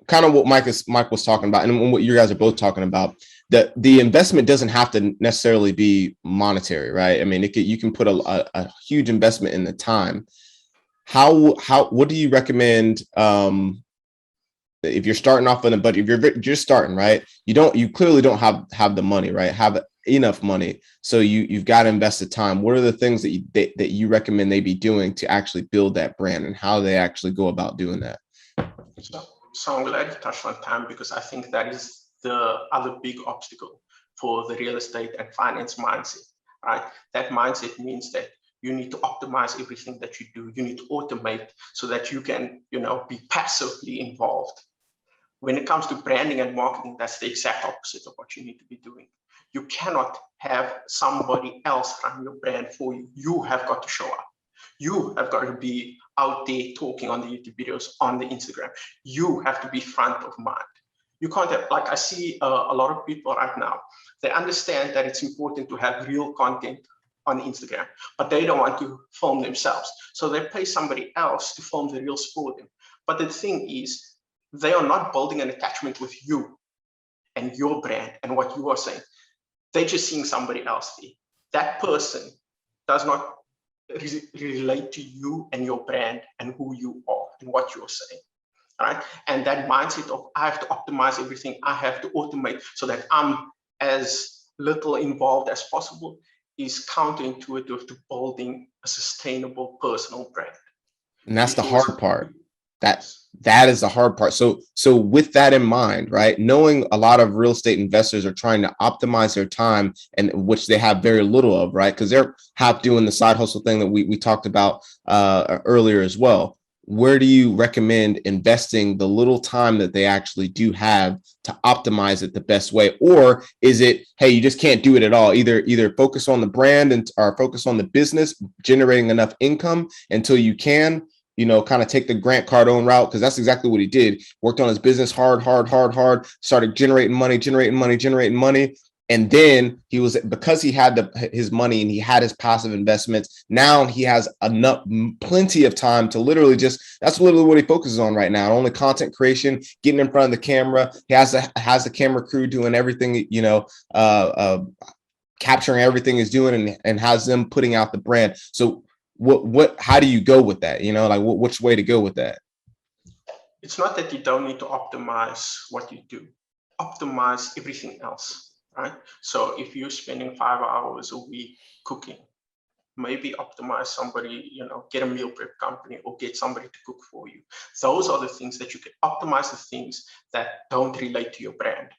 kind of what Mike was talking about, and what you guys are both talking about. That the investment doesn't have to necessarily be monetary, right? I mean, you can put a huge investment in the time. What do you recommend? If you're starting off on a budget, if you're just starting, right? You clearly don't have the money, right? Have enough money, so you've got to invest the time. What are the things that you recommend they be doing to actually build that brand, and how they actually go about doing that? So I'm glad you touched on time, because I think that is the other big obstacle for the real estate and finance mindset, right? That mindset means that you need to optimize everything that you do. You need to automate so that you can, be passively involved. When it comes to branding and marketing, that's the exact opposite of what you need to be doing. You cannot have somebody else run your brand for you. You have got to show up. You have got to be out there talking on the YouTube videos, on the Instagram. You have to be front of mind. You can't have, like I see a lot of people right now, they understand that it's important to have real content on Instagram, but they don't want to film themselves. So they pay somebody else to film the reels for them. But the thing is, they are not building an attachment with you and your brand and what you are saying. They're just seeing somebody else there. That person does not relate to you and your brand and who you are and what you're saying. Right? And that mindset of I have to optimize everything, I have to automate so that I'm as little involved as possible, is counterintuitive to building a sustainable personal brand. And that's the hard part. That is the hard part. So with that in mind, right, knowing a lot of real estate investors are trying to optimize their time, and which they have very little of, right, because they're doing the side hustle thing that we talked about earlier as well. Where do you recommend investing the little time that they actually do have to optimize it the best way? Or is it, hey, you just can't do it at all? Either focus on the brand or focus on the business, generating enough income until you can, kind of take the Grant Cardone route, because that's exactly what he did. Worked on his business hard, started generating money. And then he was, because he had his money and he had his passive investments, now he has plenty of time to literally that's literally what he focuses on right now. Only content creation, getting in front of the camera. He has the camera crew doing everything, capturing everything he's doing, and has them putting out the brand. So how do you go with that? Which way to go with that? It's not that you don't need to optimize what you do. Optimize everything else. Right? So if you're spending 5 hours a week cooking, maybe optimize somebody, get a meal prep company or get somebody to cook for you. Those are the things that you can optimize, the things that don't relate to your brand,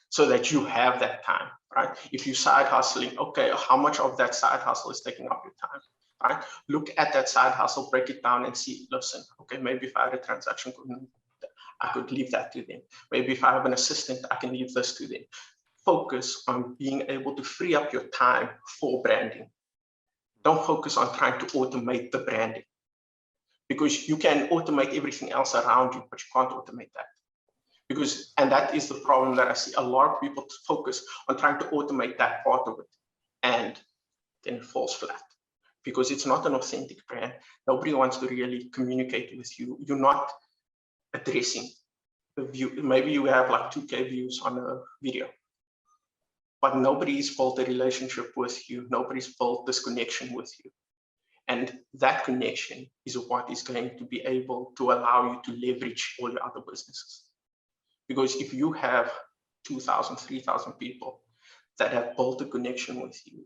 so that you have that time, right? If you're side hustling, okay, how much of that side hustle is taking up your time? Right? Look at that side hustle, break it down and see, listen, okay, maybe if I had a transaction, I could leave that to them. Maybe if I have an assistant, I can leave this to them. Focus on being able to free up your time for branding. Don't focus on trying to automate the branding, because you can automate everything else around you, but you can't automate that. And that is the problem that I see. A lot of people focus on trying to automate that part of it, and then it falls flat, because it's not an authentic brand. Nobody wants to really communicate with you. You're not addressing the view. Maybe you have like 2K views on a video, but nobody's built a relationship with you. Nobody's built this connection with you. And that connection is what is going to be able to allow you to leverage all your other businesses. Because if you have 2,000, 3,000 people that have built a connection with you,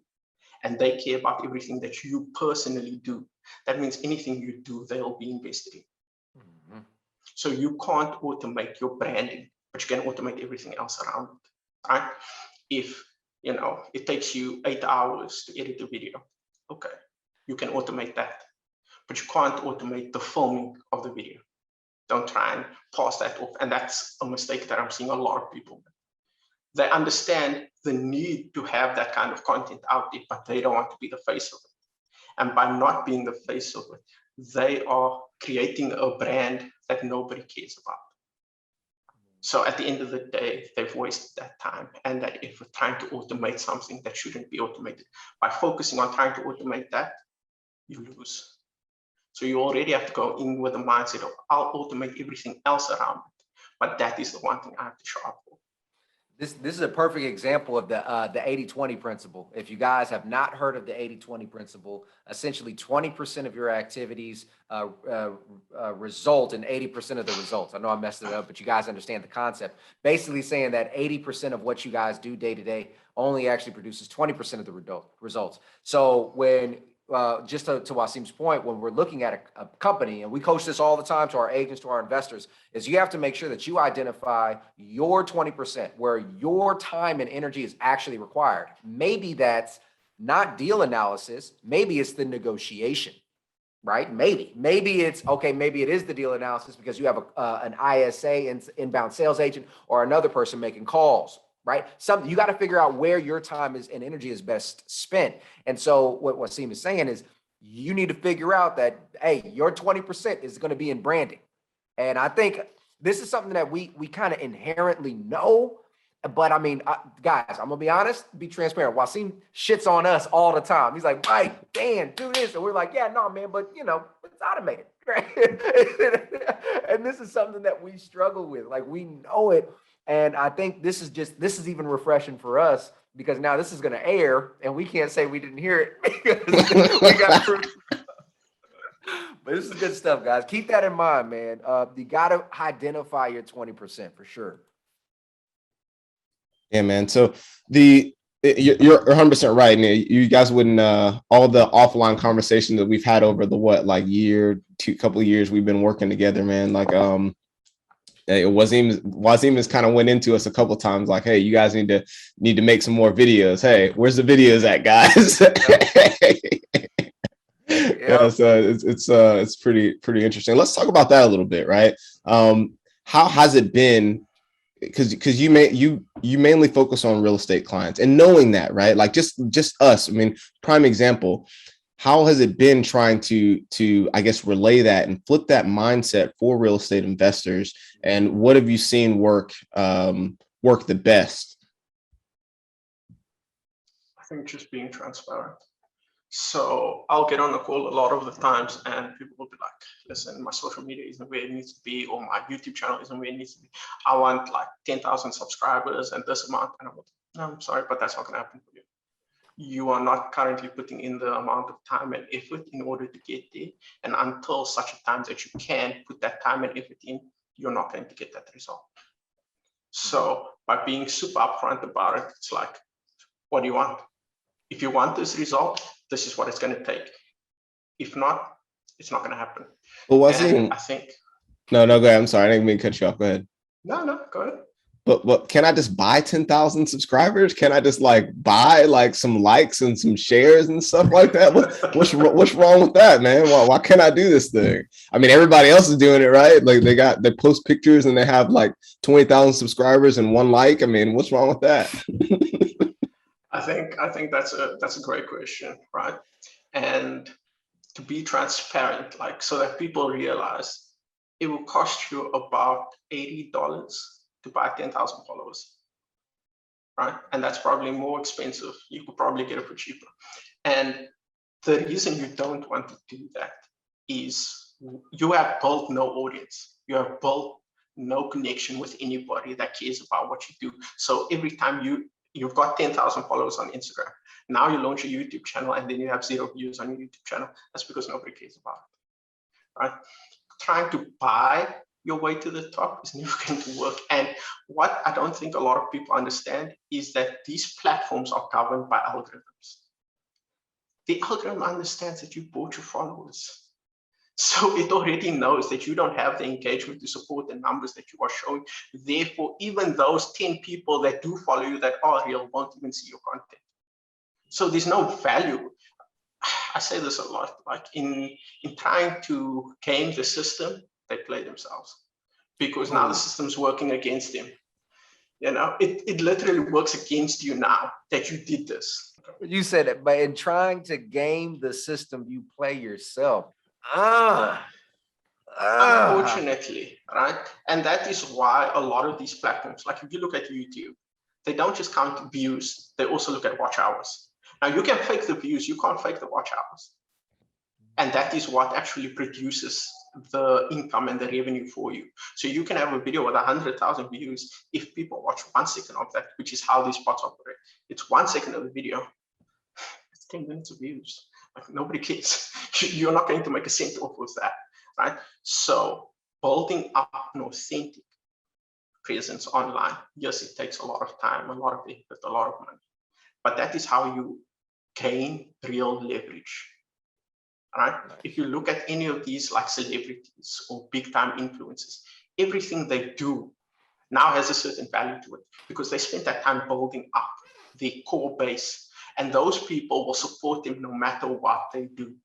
and they care about everything that you personally do, that means anything you do, they'll be invested in. Mm-hmm. So you can't automate your branding, but you can automate everything else around it, right? If it takes you 8 hours to edit a video, okay, you can automate that, but you can't automate the filming of the video. Don't try and pass that off. And that's a mistake that I'm seeing a lot of people make. They understand the need to have that kind of content out there, but they don't want to be the face of it. And by not being the face of it, they are creating a brand that nobody cares about. So at the end of the day, they've wasted that time and that effort trying to automate something that shouldn't be automated. By focusing on trying to automate that, you lose. So you already have to go in with the mindset of, I'll automate everything else around it. but that is the one thing I have to show up for. This is a perfect example of the 80-20 principle. If you guys have not heard of the 80-20 principle, essentially 20% of your activities result in 80% of the results. I know I messed it up, but you guys understand the concept. Basically saying that 80% of what you guys do day to day only actually produces 20% of the results. So when just to Waseem's point, when we're looking at a company, and we coach this all the time to our agents, to our investors, is you have to make sure that you identify your 20% where your time and energy is actually required. Maybe that's not deal analysis. Maybe it's the negotiation, right? Maybe it's, okay, maybe it is the deal analysis because you have an ISA, inbound sales agent, or another person making calls. Right? You got to figure out where your time is and energy is best spent. And so what Waseem is saying is you need to figure out that, hey, your 20% is going to be in branding. And I think this is something that we kind of inherently know. But I mean, guys, I'm going to be honest, be transparent. Waseem shits on us all the time. He's like, Mike, Dan, do this. And we're like, yeah, no, man, but it's automated. Right? And this is something that we struggle with. Like, we know it. And I think this is even refreshing for us because now this is going to air and we can't say we didn't hear it because we got proof. But this is good stuff, guys. Keep that in mind, man. You got to identify your 20% for sure. Yeah, man. So you're 100% right. And you guys wouldn't, all the offline conversation that we've had over the couple of years we've been working together, man. Like, Waseem has kind of went into us a couple of times, like, hey, you guys need to make some more videos. Hey, where's the videos at, guys? Yeah, so it's pretty interesting. Let's talk about that a little bit, right? How has it been? Because you mainly focus on real estate clients, and knowing that, right? Like just us. I mean, prime example. How has it been trying to I guess relay that and flip that mindset for real estate investors? And what have you seen work the best? I think just being transparent. So I'll get on the call a lot of the times and people will be like, listen, my social media isn't where it needs to be, or my YouTube channel isn't where it needs to be. I want like 10,000 subscribers and this amount. And I'm like, no, I'm sorry, but that's not going to happen for you. You are not currently putting in the amount of time and effort in order to get there. And until such a time that you can put that time and effort in, you're not going to get that result. So by being super upfront about it, it's like, what do you want? If you want this result, this is what it's going to take. If not, it's not going to happen. Well, Waseem, I think. No, go ahead. I'm sorry. I didn't mean to cut you off. Go ahead. No, go ahead. But can I just buy 10,000 subscribers? Can I just buy some likes and some shares and stuff like that? What's wrong with that, man? Why can't I do this thing? I mean, everybody else is doing it, right? Like they post pictures and they have 20,000 subscribers and one like. I mean, what's wrong with that? I think that's a great question, right? And to be transparent, so that people realize it will cost you about $80 to buy 10,000 followers, right? And that's probably more expensive. You could probably get it for cheaper. And the reason you don't want to do that is you have built no audience. You have built no connection with anybody that cares about what you do. So every time you've got 10,000 followers on Instagram, now you launch a YouTube channel and then you have 0 views on your YouTube channel. That's because nobody cares about it, right? Trying to buy your way to the top is never going to work. And what I don't think a lot of people understand is that these platforms are governed by algorithms. The algorithm understands that you bought your followers. So it already knows that you don't have the engagement to support the numbers that you are showing. Therefore, even those 10 people that do follow you that are real won't even see your content. So there's no value. I say this a lot, in trying to game the system, they play themselves, because now the system's working against them. It literally works against you now that you did this. You said it, but in trying to game the system, you play yourself. Unfortunately, right? And that is why a lot of these platforms, if you look at YouTube, they don't just count views, they also look at watch hours. Now you can fake the views, you can't fake the watch hours. And that is what actually produces the income and the revenue for you. So you can have a video with 100,000 views. If people watch 1 second of that, which is how these bots operate, it's 1 second of the video, it's 10 minutes of views. Like nobody cares. You're not going to make a cent off of that, right? So building up an authentic presence online, yes, it takes a lot of time, a lot of effort, a lot of money, but that is how you gain real leverage. Right? Nice. If you look at any of these like celebrities or big time influencers, everything they do now has a certain value to it because they spent that time building up their core base, and those people will support them no matter what they do.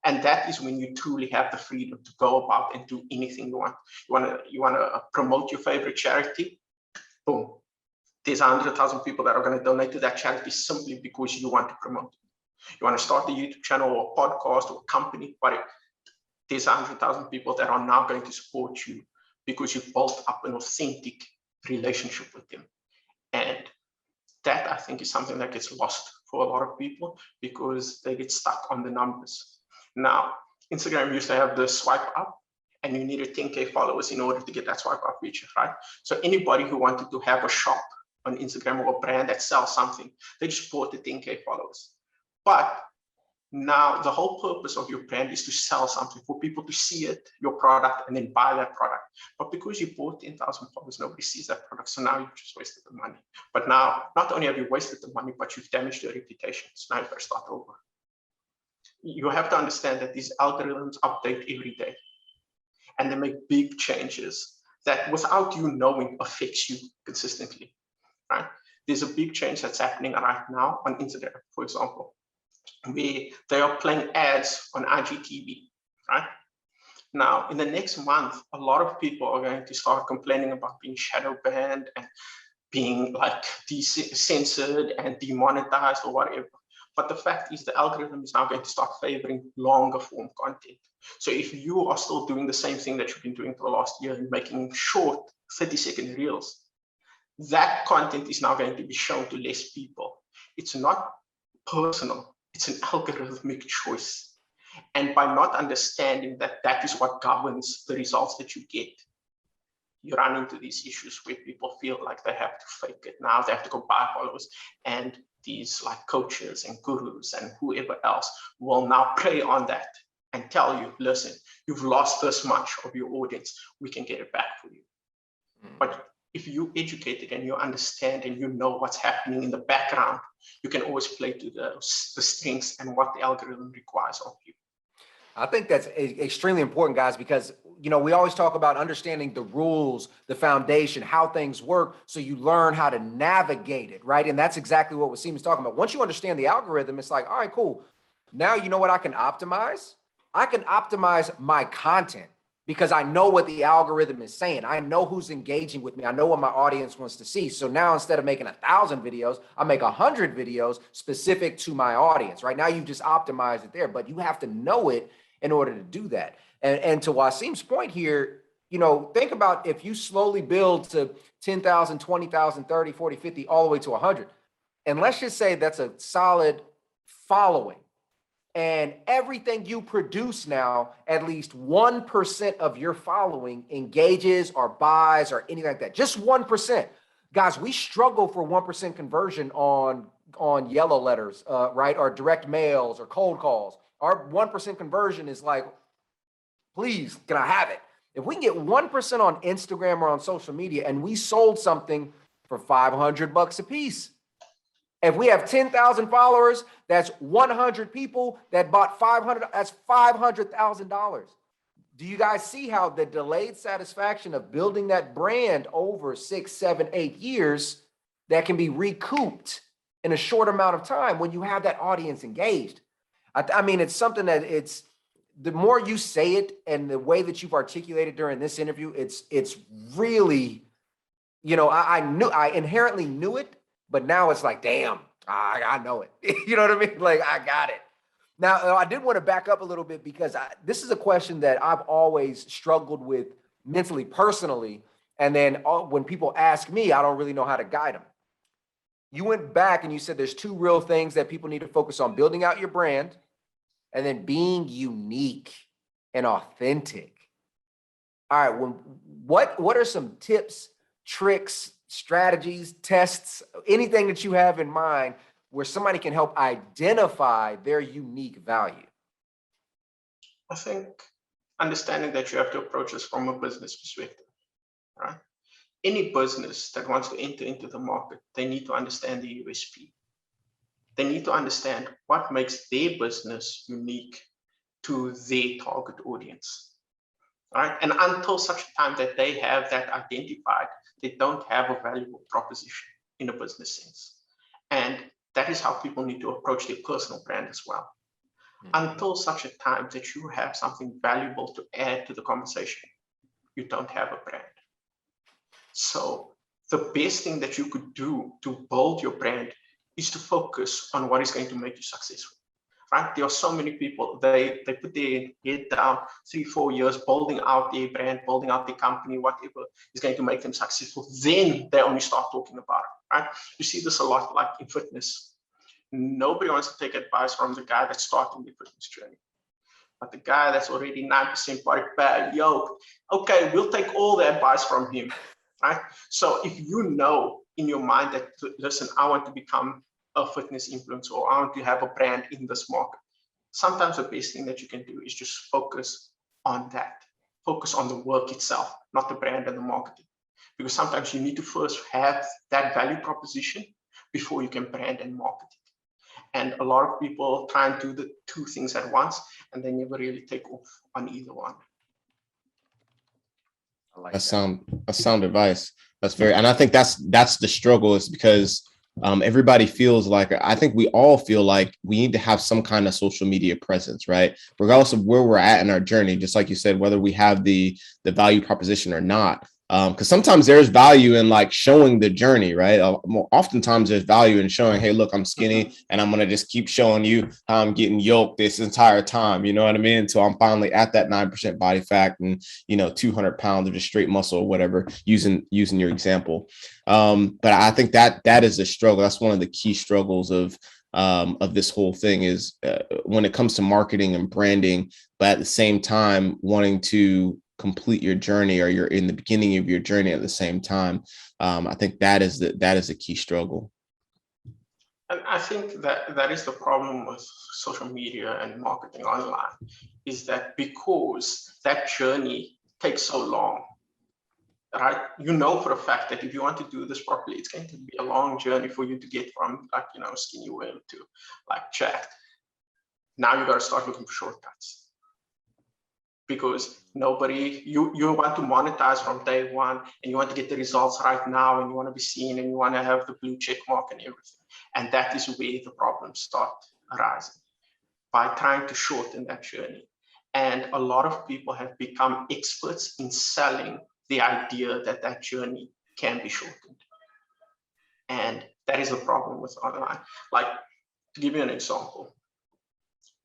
And that is when you truly have the freedom to go about and do anything you want. You want to promote your favorite charity, boom. There's 100,000 people that are going to donate to that charity simply because you want to promote it. You want to start a YouTube channel or a podcast or a company, whatever. There's 100,000 people that are now going to support you because you've built up an authentic relationship with them. And that, I think, is something that gets lost for a lot of people because they get stuck on the numbers. Now, Instagram used to have the swipe up, and you needed 10K followers in order to get that swipe up feature, right? So anybody who wanted to have a shop on Instagram or a brand that sells something, they just bought the 10K followers. But now the whole purpose of your brand is to sell something, for people to see it, your product, and then buy that product. But because you bought 10,000 followers, nobody sees that product. So now you've just wasted the money. But now, not only have you wasted the money, but you've damaged your reputation. So now you've got to start over. You have to understand that these algorithms update every day. And they make big changes that, without you knowing, affects you consistently, right? There's a big change that's happening right now on Instagram, for example, where they are playing ads on IGTV, right? Now, in the next month, a lot of people are going to start complaining about being shadow banned and being like censored and demonetized or whatever. But the fact is the algorithm is now going to start favoring longer form content. So if you are still doing the same thing that you've been doing for the last year and making short 30-second reels, that content is now going to be shown to less people. It's not personal. It's an algorithmic choice. And by not understanding that that is what governs the results that you get, you run into these issues where people feel like they have to fake it. Now they have to go buy followers, and these like coaches and gurus and whoever else will now prey on that and tell you, listen, you've lost this much of your audience. We can get it back for you. But if you educated and you understand and you know what's happening in the background, you can always play to the strengths and what the algorithm requires of you. I think that's extremely important, guys, because, you know, we always talk about understanding the rules, the foundation, how things work, so you learn how to navigate it, right? And that's exactly what Waseem is talking about. Once you understand the algorithm, it's like, all right, cool. Now you know what I can optimize? I can optimize my content because I know what the algorithm is saying. I know who's engaging with me. I know what my audience wants to see. So now instead of making 1,000 videos, I make 100 videos specific to my audience. Right now, you've just optimized it there, but you have to know it in order to do that. And to Waseem's point here, you know, think about if you slowly build to 10,000, 20,000, 30, 40, 50, all the way to 100. And let's just say that's a solid following. And everything you produce now, at least 1% of your following engages or buys or anything like that. Just 1%. Guys, we struggle for 1% conversion on yellow letters, right? Or direct mails or cold calls. Our 1% conversion is like, please, can I have it? If we can get 1% on Instagram or on social media and we sold something for $500 a piece, if we have 10,000 followers, that's 100 people that bought 500, that's $500,000. Do you guys see how the delayed satisfaction of building that brand over 6, 7, 8 years that can be recouped in a short amount of time when you have that audience engaged? I mean, it's something that it's, the more you say it and the way that you've articulated during this interview, it's really, you know, I inherently knew it, but now it's like, damn, I know it. You know what I mean? Like, I got it. Now, I did want to back up a little bit because this is a question that I've always struggled with mentally, personally. And then when people ask me, I don't really know how to guide them. You went back and you said there's 2 real things that people need to focus on: building out your brand and then being unique. and authentic. All right, what are some tips, tricks, strategies, tests, anything that you have in mind where somebody can help identify their unique value? I think understanding that you have to approach this from a business perspective, right? Any business that wants to enter into the market, they need to understand the USP. They need to understand what makes their business unique to their target audience, right? And until such time that they have that identified, they don't have a valuable proposition in a business sense. And that is how people need to approach their personal brand as well. Until such a time that you have something valuable to add to the conversation, you don't have a brand. So the best thing that you could do to build your brand is to focus on what is going to make you successful, right? There are so many people, they put their head down 3-4 years building out their brand, building out their company, whatever is going to make them successful. Then they only start talking about it, right? You see this a lot like in fitness. Nobody wants to take advice from the guy that's starting the fitness journey. But the guy that's already 9% body fat, okay, we'll take all the advice from him, right? So if you know in your mind that, listen, I want to become a fitness influencer, or I want to have a brand in this market, sometimes the best thing that you can do is just focus on that. Focus on the work itself, not the brand and the marketing. Because sometimes you need to first have that value proposition before you can brand and market it. And a lot of people try and do the two things at once, and they never really take off on either one. I like That's sound advice. That's very, and I think that's the struggle, is because everybody feels like, I think we all feel like we need to have some kind of social media presence, right? Regardless of where we're at in our journey, just like you said, whether we have the value proposition or not. Because sometimes there's value in like showing the journey, right? Oftentimes there's value in showing, hey, look, I'm skinny and I'm going to just keep showing you how I'm getting yoked this entire time. You know what I mean? Until I'm finally at that 9% body fat and, 200 pounds of just straight muscle or whatever, using your example. But I think that is a struggle. That's one of the key struggles of this whole thing is when it comes to marketing and branding, but at the same time wanting to complete your journey, or you're in the beginning of your journey at the same time. I think that is a key struggle. And I think that is the problem with social media and marketing online, is that because that journey takes so long, right? You know for a fact that if you want to do this properly, it's going to be a long journey for you to get from like, skinny Wynn to like jacked. Now you got to start looking for shortcuts. Because you want to monetize from day one, and you want to get the results right now, and you want to be seen, and you want to have the blue check mark and everything. And that is where the problems start arising, by trying to shorten that journey. And a lot of people have become experts in selling the idea that that journey can be shortened. And that is a problem with online. Like, to give you an example,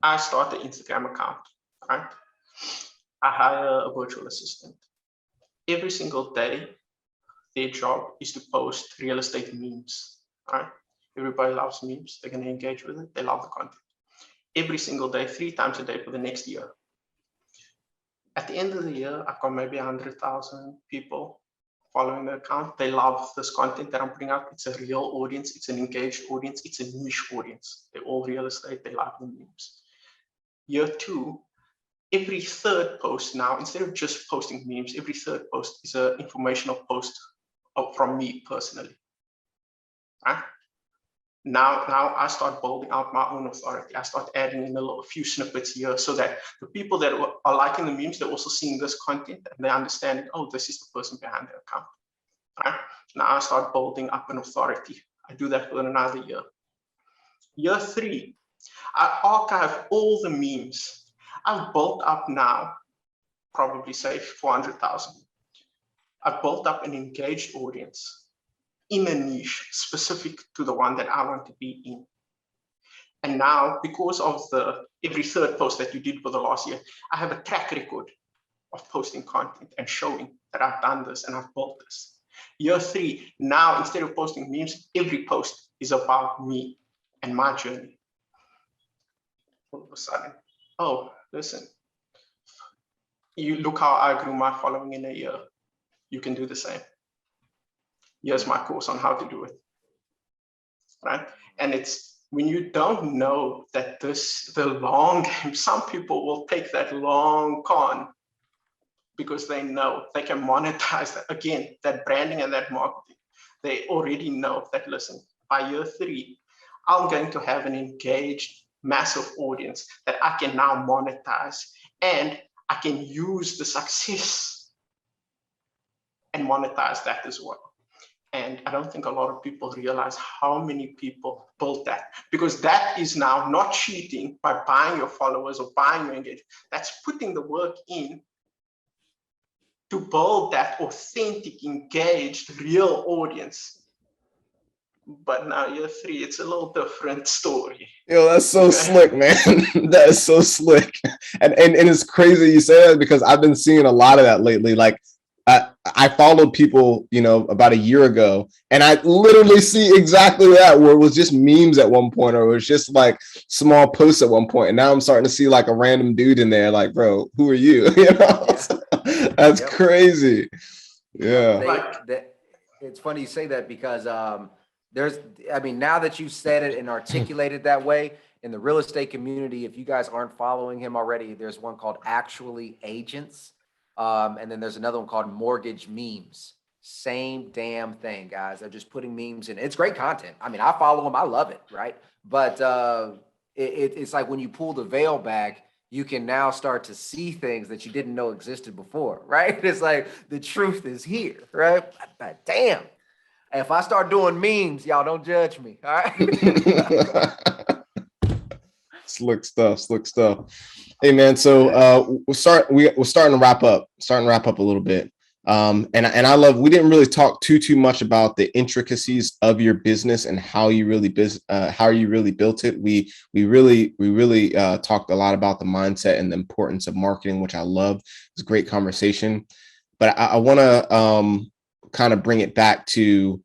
I start the Instagram account, right? I hire a virtual assistant. Every single day, their job is to post real estate memes, right? Everybody loves memes. They're going to engage with it. They love the content. Every single day, 3 times a day for the next year. At the end of the year, I've got maybe 100,000 people following the account. They love this content that I'm putting out. It's a real audience. It's an engaged audience. It's a niche audience. They're all real estate. They love the memes. Year 2, every third post now, instead of just posting memes, every third post is an informational post from me personally. Right? Now I start building out my own authority. I start adding in a few snippets here, so that the people that are liking the memes, they're also seeing this content, and they understand, oh, this is the person behind the account. Right? Now I start building up an authority. I do that for another year. Year 3, I archive all the memes. I've built up now, probably say 400,000. I've built up an engaged audience in a niche specific to the one that I want to be in. And now, because of every third post that you did for the last year, I have a track record of posting content and showing that I've done this and I've built this. Year 3, now instead of posting memes, every post is about me and my journey. All of a sudden, oh, listen, You look how I grew my following in a year. You can do the same. Here's my course on how to do it, right? And it's when you don't know that the long game, some people will take that long con because they know they can monetize that. Again, that branding and that marketing. They already know that, listen, by year 3, I'm going to have an engaged, massive audience that I can now monetize, and I can use the success and monetize that as well. And I don't think a lot of people realize how many people built that, because that is now not cheating by buying your followers or buying your engagement. That's putting the work in to build that authentic, engaged, real audience. But now year 3, it's a little different story. Yo, that's so slick, man. That is so slick. And it's crazy you say that, because I've been seeing a lot of that lately. Like I followed people, about a year ago, and I literally see exactly that, where it was just memes at one point, or it was just like small posts at one point. And now I'm starting to see like a random dude in there, like, bro, who are you? That's crazy. Yeah. It's funny you say that, because now that you said it and articulated that way, in the real estate community, if you guys aren't following him already, there's one called Actually Agents. And then there's another one called Mortgage Memes. Same damn thing, guys. They're just putting memes in. It's great content. I mean, I follow them. I love it, right? But it's like when you pull the veil back, you can now start to see things that you didn't know existed before, right? It's like the truth is here, right? But damn, if I start doing memes, y'all don't judge me, all right? Slick stuff. Hey man, so we're starting to wrap up a little bit. And I love, we didn't really talk too much about the intricacies of your business and how you really built it. We really talked a lot about the mindset and the importance of marketing, which I love. It's a great conversation. But I want to kind of bring it back to,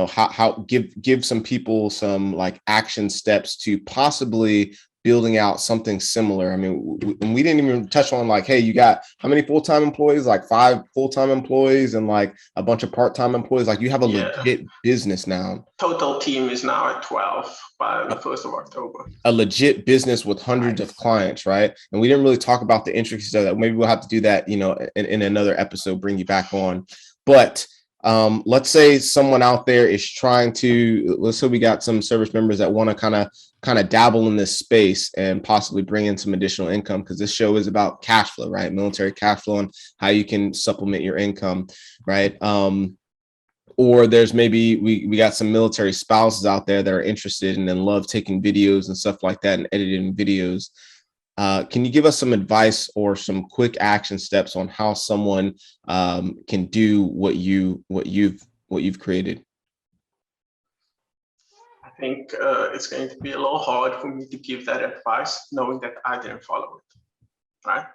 how give some people some like action steps to possibly building out something similar. I mean, we didn't even touch on like, hey, you got how many full-time employees? Like 5 full-time employees and like a bunch of part-time employees. Like you have a legit business now. Total team is now at 12 by the 1st of October. A legit business with hundreds of clients, right? And we didn't really talk about the intricacies of that. Maybe we'll have to do that, in another episode, bring you back on. But let's say someone out there is trying to, let's say we got some service members that want to kind of dabble in this space and possibly bring in some additional income, because this show is about cash flow, right? Military cash flow and how you can supplement your income, right? Or there's maybe we got some military spouses out there that are interested and then love taking videos and stuff like that and editing videos. Can you give us some advice or some quick action steps on how someone can do what you've created? I think it's going to be a little hard for me to give that advice, knowing that I didn't follow it, right?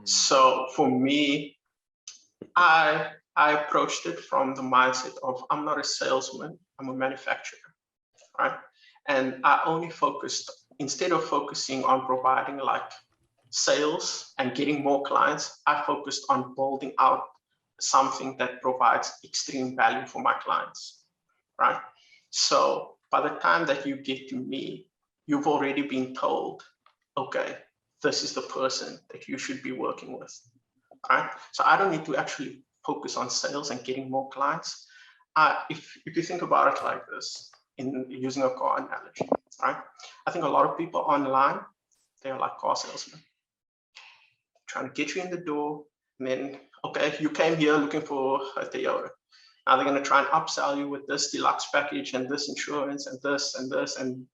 So for me, I approached it from the mindset of, I'm not a salesman, I'm a manufacturer, right? And I only focused, instead of focusing on providing like sales and getting more clients, I focused on building out something that provides extreme value for my clients, right? So by the time that you get to me, you've already been told, okay, this is the person that you should be working with, right? So I don't need to actually focus on sales and getting more clients. If you think about it like this, in using a car analogy, right? I think a lot of people online, they're like car salesmen, trying to get you in the door, and then, okay, you came here looking for a Toyota. Now they're going to try and upsell you with this deluxe package and this insurance and this and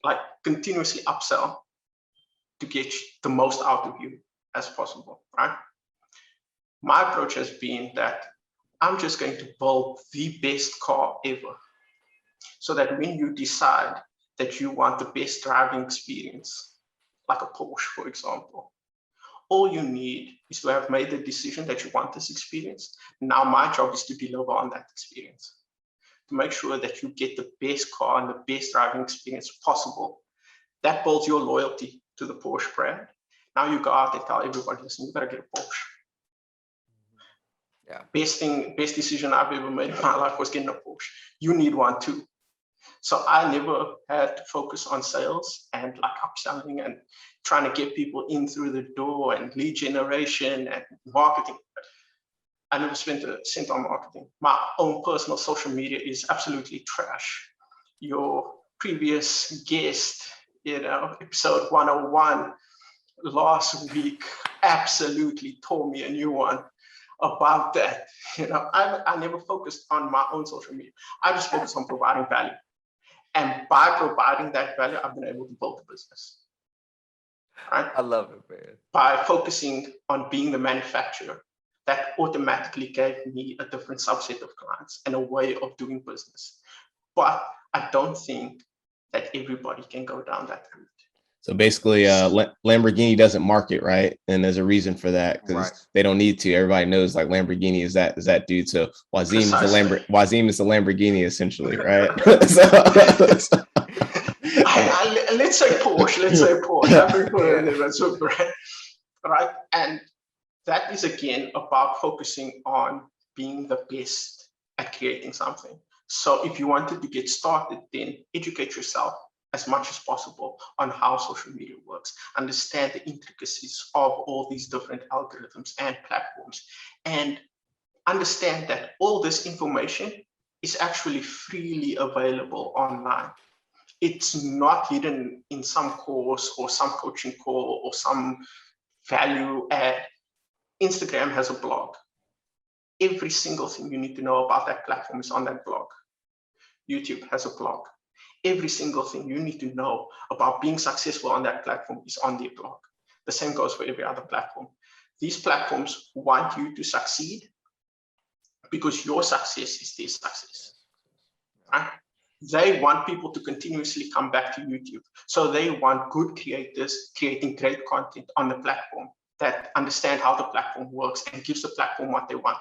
like continuously upsell to get the most out of you as possible, right? My approach has been that I'm just going to build the best car ever, so that when you decide that you want the best driving experience, like a Porsche, for example, all you need is to have made the decision that you want this experience. Now my job is to deliver on that experience, to make sure that you get the best car and the best driving experience possible. That builds your loyalty to the Porsche brand. Now you go out and tell everybody, listen, you gotta get a Porsche. Yeah. Best decision I've ever made in my life was getting a Porsche. You need one too. So I never had to focus on sales and like upselling and trying to get people in through the door and lead generation and marketing. I never spent a cent on marketing. My own personal social media is absolutely trash. Your previous guest, episode 101 last week absolutely tore me a new one about that. I never focused on my own social media. I just focused on providing value. And by providing that value, I've been able to build a business. Right? I love it, man. By focusing on being the manufacturer, that automatically gave me a different subset of clients and a way of doing business. But I don't think that everybody can go down that route. So basically, Lamborghini doesn't market, right? And there's a reason for that, because they don't need to. Everybody knows like Lamborghini is that dude. So Waseem is the Lamborghini essentially, right? Let's say Porsche. Right? And that is again about focusing on being the best at creating something. So if you wanted to get started, then educate yourself as much as possible on how social media works, understand the intricacies of all these different algorithms and platforms, and understand that all this information is actually freely available online. It's not hidden in some course or some coaching call or some value add. Instagram has a blog. Every single thing you need to know about that platform is on that blog. YouTube has a blog. Every single thing you need to know about being successful on that platform is on their blog. The same goes for every other platform. These platforms want you to succeed because your success is their success. Right? They want people to continuously come back to YouTube. So they want good creators creating great content on the platform that understand how the platform works and gives the platform what they want.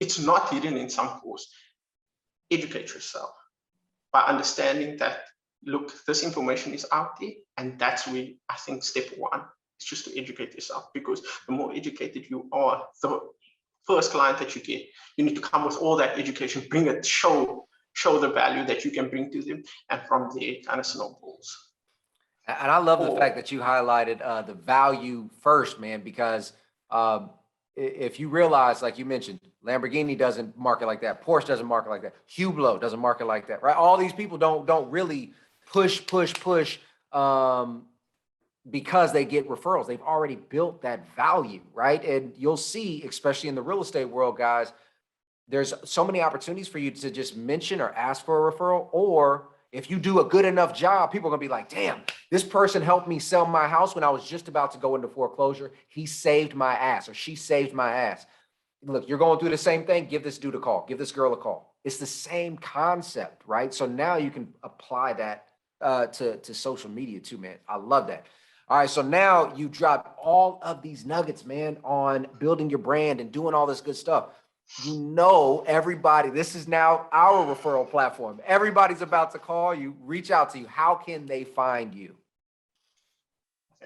It's not hidden in some course. Educate yourself by understanding that, look, this information is out there, and that's where I think step one is just to educate yourself, because the more educated you are, the first client that you get, you need to come with all that education, bring it, show the value that you can bring to them, and from there it kind of snowballs. And I love the fact that you highlighted the value first, man, because if you realize, like you mentioned, Lamborghini doesn't market like that. Porsche doesn't market like that. Hublot doesn't market like that, right? All these people don't really push because they get referrals. They've already built that value, right? And you'll see, especially in the real estate world, guys, there's so many opportunities for you to just mention or ask for a referral. Or if you do a good enough job, people are gonna be like, damn, this person helped me sell my house when I was just about to go into foreclosure. He saved my ass, or she saved my ass. Look, you're going through the same thing. Give this dude a call. Give this girl a call. It's the same concept, right? So now you can apply that to social media too, man. I love that. All right, so now you drop all of these nuggets, man, on building your brand and doing all this good stuff. You know, everybody, this is now our referral platform. Everybody's about to call you, reach out to you. How can they find you?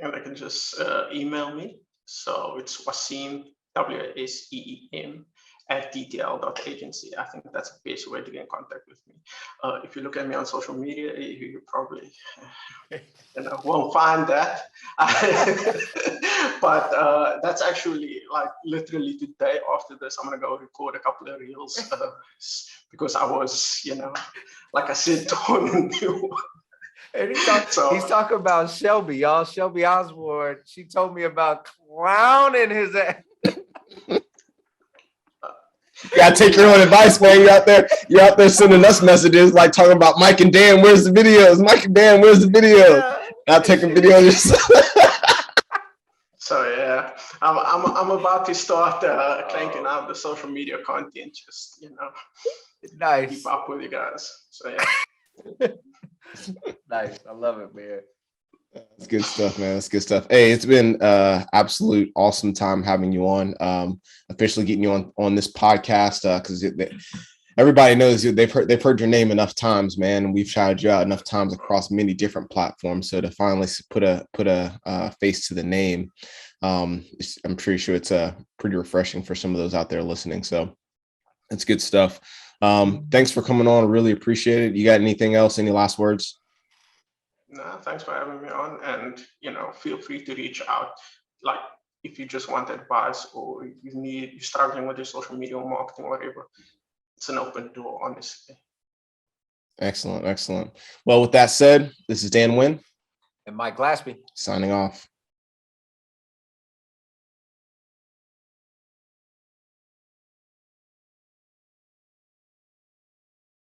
And they can just email me. So it's Waseem, WASEEM, @dtl.agency. I think that's the best way to get in contact with me. If you look at me on social media, you probably won't find that. But that's actually like literally today after this, I'm going to go record a couple of reels because I was, like I said, torn in two. And he's talking about Shelby, y'all. Shelby Osborne. She told me about clowning his ass. You gotta take your own advice, man. You're out there sending us messages like talking about Mike and Dan, where's the videos? Mike and Dan, where's the video? Yeah. I'll take a video of yourself. So yeah, I'm about to start cranking out the social media content, just nice. Keep up with you guys. So yeah. Nice. I love it, man. That's good stuff, man. That's good stuff. Hey, it's been absolute awesome time having you on. Officially getting you on this podcast because everybody knows you. They've heard your name enough times, man. We've shouted you out enough times across many different platforms. So to finally put a face to the name, I'm pretty sure it's pretty refreshing for some of those out there listening. So it's good stuff. Thanks for coming on. Really appreciate it. You got anything else? Any last words? No, thanks for having me on. And, feel free to reach out. Like, if you just want advice or you're struggling with your social media or marketing, whatever, it's an open door, honestly. Excellent. Well, with that said, this is Dan Wynn. And Mike Glaspie signing off.